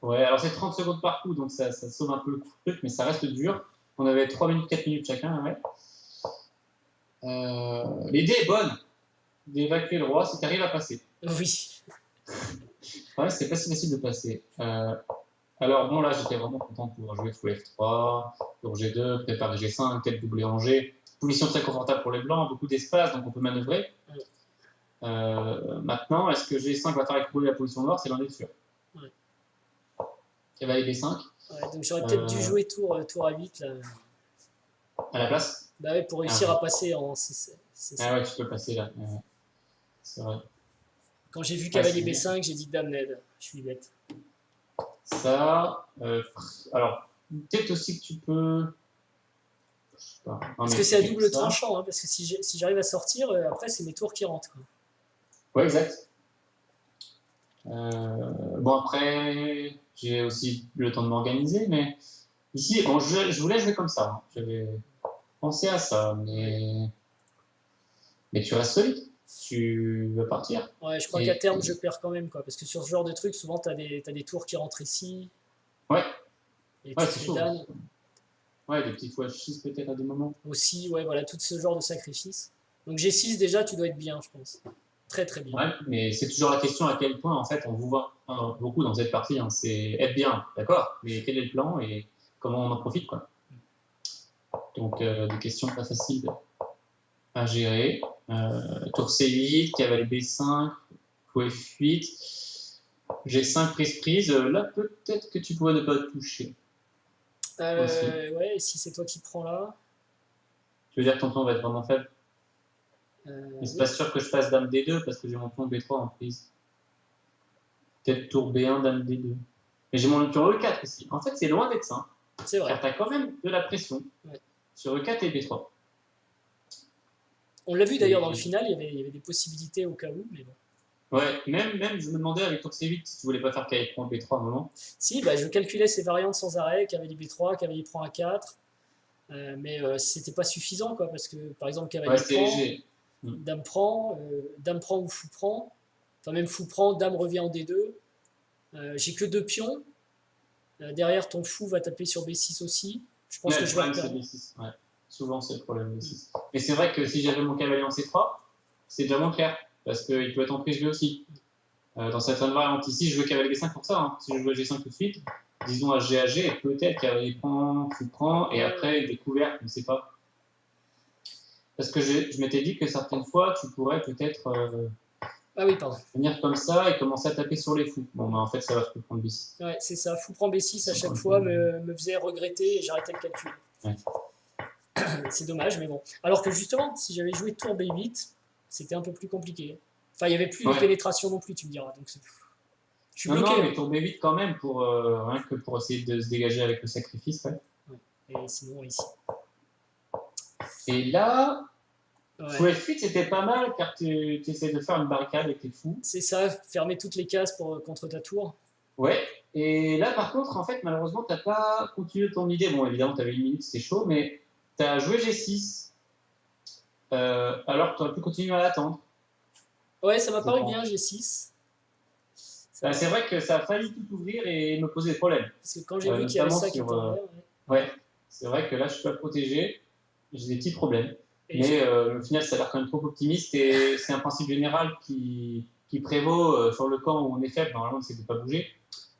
Ouais, alors c'est 30 secondes par coup, donc ça sauve un peu le truc, mais ça reste dur. On avait 3 minutes, 4 minutes chacun, ouais. L'idée est bonne d'évacuer le roi si tu arrives à passer. Oui. Ouais, c'est pas si facile de passer. Alors bon, là, j'étais vraiment content pour jouer fou F3, tour G2, préparer G5, tête doublé en G. Position très confortable pour les blancs, beaucoup d'espace, donc on peut manœuvrer. Maintenant, est-ce que G5 va faire écrouler la position noire? C'est l'un des sûrs. Ouais. Cavalier B5. Ouais, donc j'aurais peut-être dû jouer tour à 8 là. À la place? Bah ouais, pour réussir à passer en C7. Ah ouais, tu peux passer là. C'est vrai. Quand j'ai vu cavalier B5, j'ai dit dame Ned. Je suis bête. Ça. Alors, peut-être aussi que tu peux. Je sais pas. Parce que c'est à double tranchant, hein, parce que si j'arrive à sortir, après c'est mes tours qui rentrent. Quoi. Ouais, exact. Bon, après, j'ai aussi le temps de m'organiser, mais ici, bon, je voulais jouer comme ça. Hein. J'avais pensé à ça, mais tu restes solide. Tu vas partir. Ouais, je crois qu'à terme, je perds quand même, quoi. Parce que sur ce genre de truc, souvent, t'as des tours qui rentrent ici. Ouais. Et ouais, tu fais dame. Ouais, des petits fois 6 peut-être à des moments. Aussi, ouais, voilà, tout ce genre de sacrifice. Donc G6, déjà, tu dois être bien, je pense. Très, très bien. Ouais, mais c'est toujours la question à quel point, en fait, on vous voit beaucoup dans cette partie. Hein. C'est être bien, d'accord, mais quel est le plan et comment on en profite, quoi. Donc, des questions pas faciles à gérer. Tour C8, cavalier B5, fou F8, G5 prise. Là, peut-être que tu pourrais ne pas toucher. Ouais, et si c'est toi qui prends là. Tu veux dire que ton plan va être vraiment faible? Mais c'est pas sûr que je fasse dame D2 parce que j'ai mon pion B3 en prise. Peut-être tour B1, dame D2. Mais j'ai mon pion E4 ici. En fait, c'est loin d'être simple. C'est vrai. Car tu as quand même de la pression sur E4 et B3. On l'a vu d'ailleurs dans le final, il y avait des possibilités au cas où, mais bon. Ouais, même je me demandais avec tour C8 si tu voulais pas faire cavalier prend B3 à un moment. Si, je calculais ces variantes sans arrêt, cavalier B3, cavalier prend A4. Mais c'était pas suffisant, quoi, parce que par exemple, cavalier prend, léger. Dame prend ou fou prend, enfin même fou prend, dame revient en D2. J'ai que 2 pions. Derrière, ton fou va taper sur B6 aussi. Je pense que je vais reperdre. B6. Ouais. Souvent, c'est le problème B6. Mais c'est vrai que si j'avais mon cavalier en C3, c'est déjà moins clair, parce qu'il peut être en prise lui aussi. Dans certaines variantes ici, je veux cavalier B5 pour ça. Hein. Si je veux G5 tout de suite, disons à G, peut-être cavalier prend, fou prend, et après découverte, je ne sais pas. Parce que je m'étais dit que certaines fois, tu pourrais peut-être venir comme ça et commencer à taper sur les fous. Bon, en fait, ça va te prendre B6. Ouais, c'est ça. Fou prend B6 à chaque fois me faisait regretter et j'arrêtais le calcul. Ouais. C'est dommage, mais bon. Alors que justement, si j'avais joué tour B8, c'était un peu plus compliqué. Enfin, il n'y avait plus de pénétration non plus, tu me diras. Donc Je suis Non, bloqué. non, mais tour B8 quand même, rien que pour essayer de se dégager avec le sacrifice. Ouais. Et sinon, ici. Et là, fou Ouais. F8, c'était pas mal, car tu essaies de faire une barricade avec tes fous. C'est ça, fermer toutes les cases contre ta tour. Ouais. Et là, par contre, en fait, malheureusement, t'as pas continué ton idée. Bon, évidemment, t'avais une minute, c'était chaud, mais t'as joué G6, alors que t'aurais pu continuer à attendre. Ouais, ça m'a Je paru pense. bien, G6. Bah, c'est vrai que ça a failli tout ouvrir et me poser des problèmes. Parce que quand j'ai vu qu'il y avait Notamment ça qui sur. était en l'air, Ouais, c'est vrai que là, je suis pas protégé. J'ai des petits problèmes. et Mais au final, ça a l'air quand même trop optimiste et c'est un principe général qui prévaut sur le camp où on est faible. Normalement, on essaie de ne pas bouger.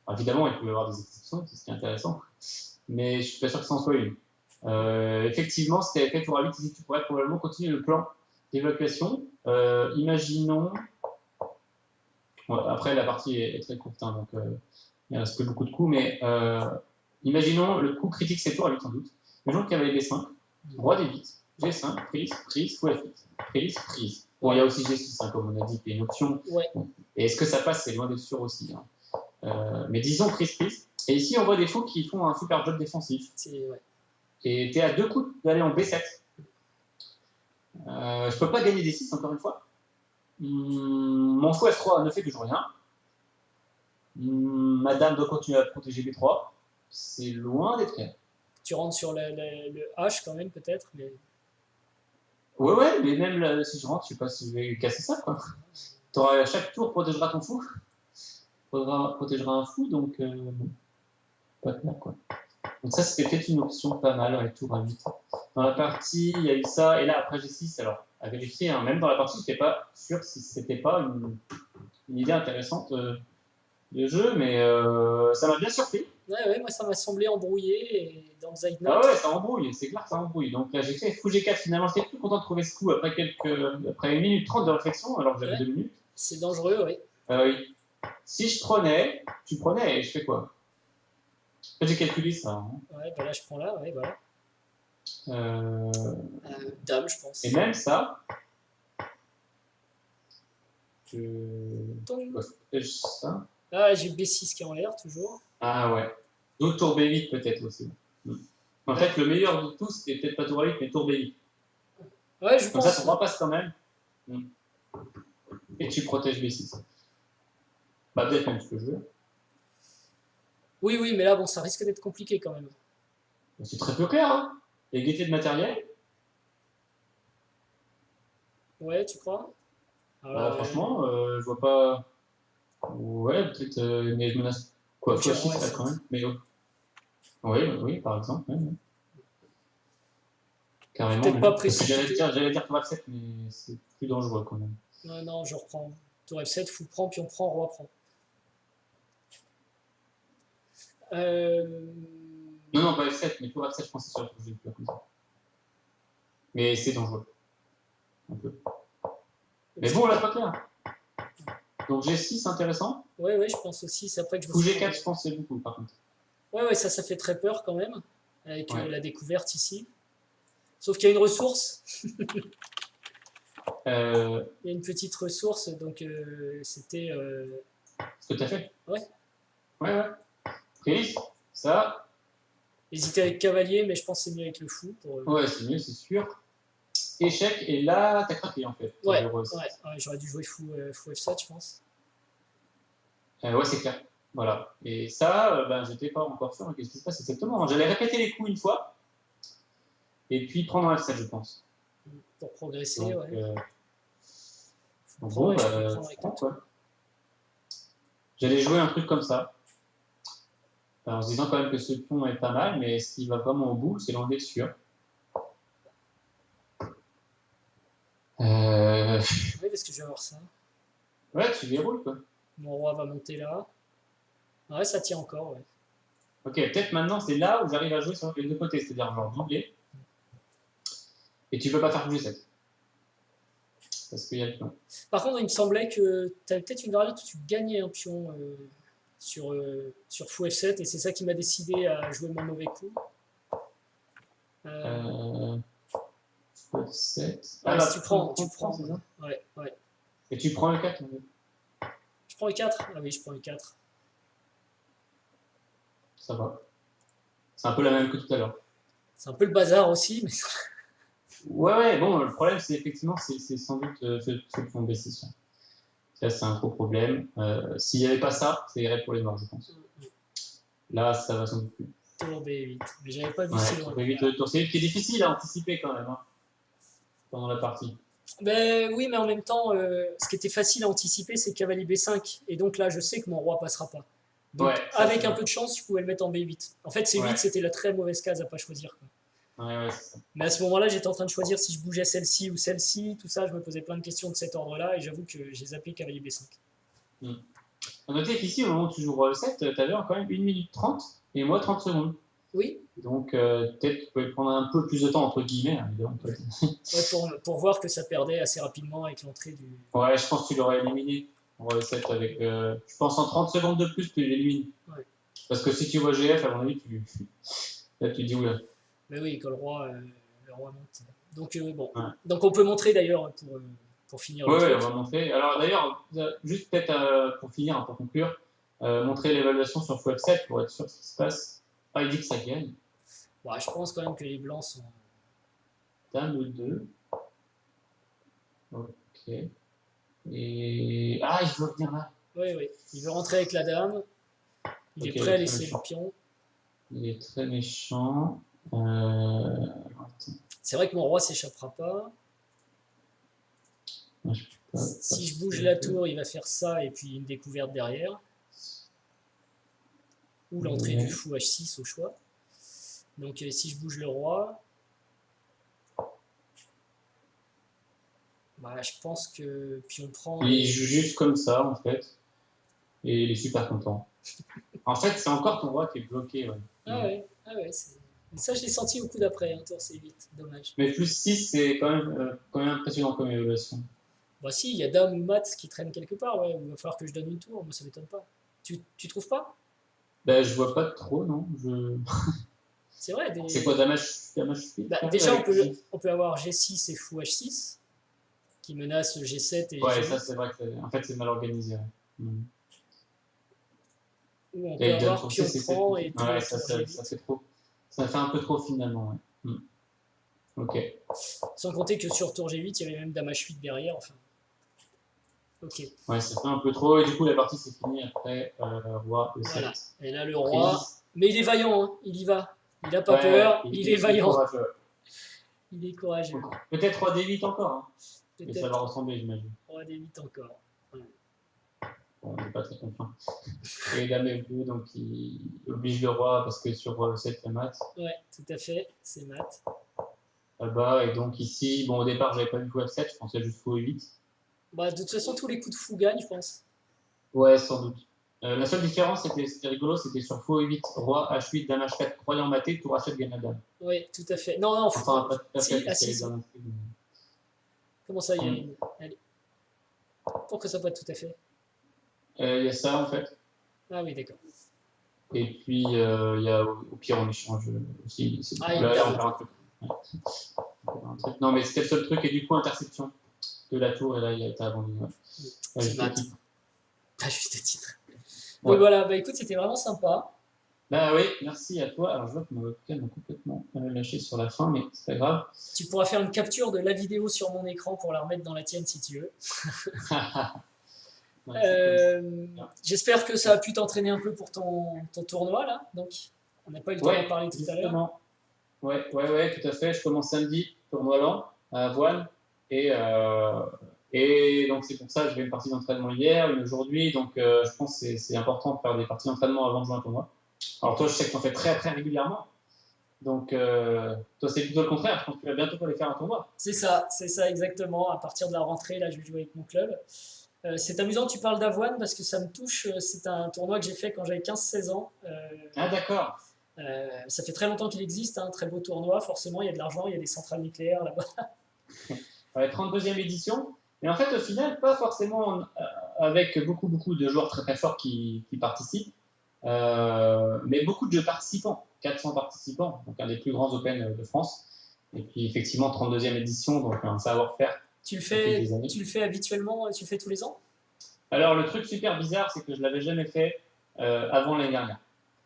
Alors, évidemment, il peut y avoir des exceptions, c'est ce qui est intéressant. Mais je suis pas sûr que ça en soit une. Effectivement, si tu avais fait tour à 8, ici, tu pourrais probablement continuer le plan d'évacuation. Imaginons. Ouais, après, la partie est très courte, hein, donc il ne reste plus beaucoup de coups, mais imaginons le coup critique, c'est tour à 8 sans doute. Imaginons qu'il y avait D5, roi D8, G5, prise, prise, fou F8, prise, prise. Bon, il y a aussi G6, hein, comme on a dit, qui est une option. ouais. Bon. Et est-ce que ça passe? C'est loin d'être sûr aussi. Hein. Mais disons prise, prise. Et ici, on voit des fous qui font un super job défensif. Ouais. Et tu es à 2 coups d'aller en B7. Je ne peux pas gagner D6, encore une fois. Mon fou F3 ne fait toujours rien. Madame doit continuer à protéger B3. C'est loin d'être clair. Tu rentres sur le H quand même, peut-être. Mais... Ouais, mais même là, si je rentre, je sais pas si je vais casser ça, quoi. Chaque tour protégera ton fou. Protégera un fou, donc bon, pas clair, quoi. Donc ça, c'était peut-être une option pas mal, avec tour à 8. Dans la partie, il y a eu ça, et là, après G6, alors, à vérifier, hein, même dans la partie, je n'étais pas sûr si c'était pas une idée intéressante de jeu, mais ça m'a bien surpris. Ouais, moi ça m'a semblé embrouillé et dans le Zeitnot. Ah ouais, ça embrouille, c'est clair que ça embrouille. Donc là, j'ai fait fou G4 finalement. J'étais plus content de trouver ce coup après 1 minute 30 de réflexion, alors que j'avais 2 minutes. C'est dangereux, oui. Oui. Si je prenais, tu prenais et je fais quoi? En fait, j'ai calculé ça. Hein. Ouais, bah là je prends là, ouais, voilà. Euh... Dame, je pense. Et même ça, je protège ça. Ah, j'ai B6 qui est en l'air, toujours. Ah ouais. Donc tour B8 peut-être aussi. En fait, le meilleur de tous, c'était peut-être pas tour A8, mais tour B8. Ouais, je Comme pense. ça, ton roi passe quand même. Et tu protèges B6. Bah, peut-être même ce que je veux. Oui, mais là, bon, ça risque d'être compliqué quand même. C'est très peu clair, hein. Il y a gaieté de matériel. Ouais, tu crois? Alors, franchement, je vois pas. Ouais, peut-être, mais je menace. Quoi, Ok, x6 là quand même. Mais oui, par exemple. Ouais. Carrément. Peut-être pas Parce que précipité. j'allais dire tour F7, mais c'est plus dangereux quand même. Non, je reprends. Tour F7, fou prend, pion prend, roi prend. Non, pas F7, mais tour F7, je pensais sur le projet plus comme ça. Mais c'est dangereux. Un peu. Mais bon, là, pas clair. Donc G6, intéressant. Ouais, je pense aussi. C'est après que je me Fou suis G4, je pense que c'est beaucoup, par contre. Ouais, ça fait très peur quand même, avec la découverte ici. Sauf qu'il y a une ressource. Il y a une petite ressource, donc c'était. Ce que tu as fait? Ouais. Prise, ça. Hésiter avec cavalier, mais je pense que c'est mieux avec le fou. Ouais, c'est mieux, c'est sûr. Échec, et là, t'as craqué en fait. Ouais, j'aurais dû jouer fou F7, je pense. Ouais, c'est clair. Voilà. Et ça, j'étais pas encore sûr de ce qui se passe exactement. J'allais répéter les coups une fois, et puis prendre un F7, je pense. Pour progresser, donc, ouais. Donc bon, je prends, quoi. J'allais jouer un truc comme ça. En se disant quand même que ce pion est pas mal, mais s'il va vraiment au bout, c'est loin d'être sûr. Oui, parce que je vais avoir ça. Ouais, tu verrouilles, quoi. Mon roi va monter là. Ouais, ça tient encore, ouais. Ok, peut-être maintenant, c'est là où j'arrive à jouer sur les deux côtés, c'est-à-dire genre doubler. Et tu peux pas faire bouger 7. Parce qu'il y a le pion. Par contre, il me semblait que tu avais peut-être une variante où tu gagnais un pion sur fou F7, et c'est ça qui m'a décidé à jouer mon mauvais coup. F7. Ah, si tu prends, c'est ça? Ouais. Et tu prends le 4 Je prends le 4. Ah oui, je prends le 4. ça va. C'est un peu la même que tout à l'heure. C'est un peu le bazar aussi, mais Ouais, bon, le problème, c'est effectivement, c'est sans doute ceux qui font B6. Ça, c'est un gros problème. S'il n'y avait pas ça, ça irait pour les morts, je pense. Là, ça va sans doute plus. tour B8. Mais j'avais pas vu Ouais, si loin. tour B8, tour C8, qui est difficile à anticiper quand même, hein, pendant la partie. Ben oui, mais en même temps, ce qui était facile à anticiper, c'est cavalier B5. Et donc là, je sais que mon roi passera pas. Donc Ouais, ça, avec c'est un vrai. peu de chance, je pouvais le mettre en B8. En fait, C8, Ouais, c'était la très mauvaise case à pas choisir, quoi. ouais, c'est ça. Mais à ce moment-là, j'étais en train de choisir si je bougeais celle-ci ou celle-ci, tout ça, je me posais plein de questions de cet ordre-là, et j'avoue que j'ai zappé cavalier B5. Hmm. À noter qu'ici, au moment où tu joues roi E7, tu avais quand même 1 minute 30 et moi 30 secondes. Oui, Donc, peut-être que tu pouvais prendre un peu plus de temps, entre guillemets, hein, évidemment. ouais, pour voir que ça perdait assez rapidement avec l'entrée du... Ouais, je pense que tu l'aurais éliminé en roi E7 avec. Je pense en 30 secondes de plus, tu l'élimines. Ouais. Parce que si tu vois GF, à mon avis, là, tu dis oula. Mais oui, quand le roi monte. Donc bon. Ouais. Donc on peut montrer d'ailleurs pour finir le Ouais, truc. on va montrer. Alors d'ailleurs, juste peut-être pour finir, hein, pour conclure, montrer l'évaluation sur FF7 pour être sûr de ce qui se passe. Ah, il dit que ça gagne. Bon, je pense quand même que les blancs sont... Dame 2. Ok. Et. Ah, il veut venir là. Oui, oui. Il veut rentrer avec la dame. Il Ok, est prêt à laisser le pion. Il est très méchant. C'est vrai que mon roi s'échappera pas. Moi, je peux pas Si je bouge la tour, il va faire ça et puis une découverte derrière. Ou l'entrée du fou H6 au choix. Donc si je bouge le roi, bah, je pense que pion prend. Il joue juste comme ça, en fait. Et il est super content. En fait, c'est encore ton roi qui est bloqué. Ouais. Ah ouais. Ça, je l'ai senti au coup d'après, tour C8. Dommage. Mais plus 6, c'est quand même impressionnant comme évaluation. Bah si, il y a dame ou mat qui traîne quelque part, ouais. Il va falloir que je donne une tour, moi ça m'étonne pas. Tu trouves pas? Ben, je vois pas trop, non. C'est vrai, C'est quoi, Dame H8 bah, déjà on peut avoir G6 et fou H6 qui menacent G7 et Ouais, G8. ça c'est vrai que en fait c'est mal organisé. Ouais. Ou on Et peut il donne avoir sur pion 6 et prend et tour, ouais, tour G8. ça fait trop. Ça fait un peu trop finalement. Ouais. Ok. Sans compter que sur tour G8, il y avait même dame H8 derrière. Enfin. Ok. Ouais, ça fait un peu trop et du coup la partie s'est finie après roi E7. Voilà. Et là le roi. Mais il est vaillant, hein. Il y va. Il n'a pas Ouais, peur, il est vaillant. Courageux. Il est courageux. Peut-être roi D8 encore. Hein. Et ça va Peut-être ressembler, j'imagine. roi D8 encore. Ouais. Bon, on n'est pas très confiant. Et dame F2, donc il oblige le roi parce que sur roi E7 il y a mat. Ouais, tout à fait, c'est mat. Là-bas, et donc ici, bon au départ j'avais pas vu fou F7, je pensais juste fou E8. Bah, de toute façon, tous les coups de fou gagnent, je pense. Ouais, sans doute. La seule différence, c'était rigolo, c'était sur fou E8, roi H8, dame H4, croyant maté, tour H7, gagne la dame. Oui, tout à fait. Non, fou. Enfin, pas tout à fait, Si, ah, si, les dames. Comment ça, il y a une... Allez. Pourquoi ça peut être tout à fait? Il y a ça en fait. Ah oui, d'accord. Et puis il y a au pire on échange aussi. Ah, Là, on perd un truc. Ouais. Un truc. Non, mais c'était le seul truc, et du coup, interception de la tour, et là, il a été abandonné. Ouais. C'est mat. Pas juste titre. Donc Ouais. voilà, bah écoute, c'était vraiment sympa. Bah oui, merci à toi. Alors je vois que mon webcam m'a complètement lâché sur la fin, mais c'est pas grave. Tu pourras faire une capture de la vidéo sur mon écran pour la remettre dans la tienne si tu veux. J'espère que ça a pu t'entraîner un peu pour ton tournoi là. Donc, on n'a pas eu le temps d'en parler tout à l'heure. Ouais, tout à fait. Je commence samedi, tournoi lent, à Avoine. Et donc, c'est pour ça que j'ai fait une partie d'entraînement hier, une aujourd'hui. Donc, je pense que c'est important de faire des parties d'entraînement avant de jouer un tournoi. Alors, toi, je sais que tu en fais très, très régulièrement. Donc, toi, c'est plutôt le contraire. Je pense que tu vas bientôt aller faire un tournoi. C'est ça exactement. À partir de la rentrée, là, je vais jouer avec mon club. C'est amusant que tu parles d'Avoine parce que ça me touche. C'est un tournoi que j'ai fait quand j'avais 15-16 ans. Ah, d'accord. Ça fait très longtemps qu'il existe, un très beau tournoi. Forcément, il y a de l'argent, il y a des centrales nucléaires là-bas. Ouais, 32e édition. Et en fait, au final, pas forcément avec beaucoup de joueurs très très forts qui participent, mais beaucoup de participants, 400 participants, donc un des plus grands Open de France. Et puis effectivement, 32e édition, donc un savoir-faire. Tu le fais habituellement, tu le fais tous les ans? Alors le truc super bizarre, c'est que je ne l'avais jamais fait avant l'année dernière.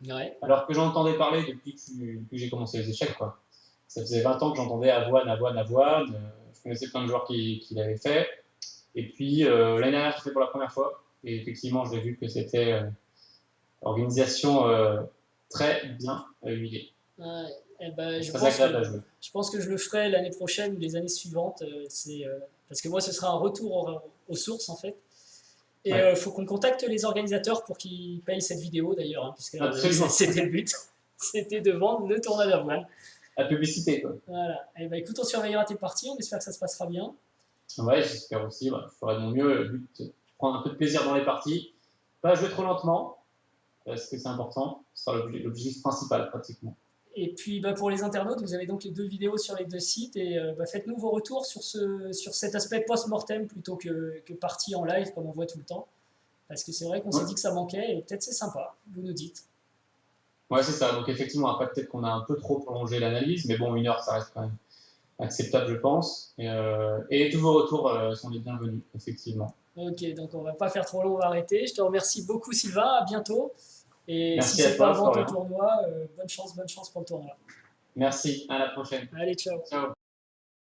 Ouais. alors que j'entendais parler depuis que j'ai commencé les échecs, quoi. Ça faisait 20 ans que j'entendais avoine, avoine, avoine. Je connaissais plein de joueurs qui l'avaient fait. Et puis l'année dernière, j'ai fait pour la première fois. Et effectivement, j'ai vu que c'était organisation très bien huilée. Ouais. Eh ben, Très agréable à jouer. je pense que je le ferai l'année prochaine ou les années suivantes. Parce que moi, ce sera un retour aux sources, en fait. Et il Ouais. faut qu'on contacte les organisateurs pour qu'ils payent cette vidéo, d'ailleurs, hein, puisque Absolument. c'était le but. C'était de vendre le tournoi d'avoine. La publicité, quoi. Voilà. Et ben, écoute, on surveillera tes parties. On espère que ça se passera bien. Ouais, j'espère aussi. Ouais, je ferai de mon mieux. Le but, c'est de prendre un peu de plaisir dans les parties. Pas jouer trop lentement, parce que c'est important. Ce sera l'objectif principal, pratiquement. Et puis bah, pour les internautes, vous avez donc les 2 vidéos sur les 2 sites et bah, faites-nous vos retours sur cet aspect post-mortem plutôt que partie en live comme on voit tout le temps. Parce que c'est vrai qu'on s'est dit que ça manquait et peut-être c'est sympa, vous nous dites. Ouais, c'est ça. Donc effectivement, après peut-être qu'on a un peu trop prolongé l'analyse, mais bon, 1 heure, ça reste quand même acceptable, je pense. Et tous vos retours sont les bienvenus, effectivement. Ok, donc on va pas faire trop long, on va arrêter. Je te remercie beaucoup Sylvain, à bientôt. Et si Merci à c'est pas toi, avant ton Florian. tournoi, bonne chance pour le tournoi. Merci, à la prochaine. Allez, ciao. Ciao.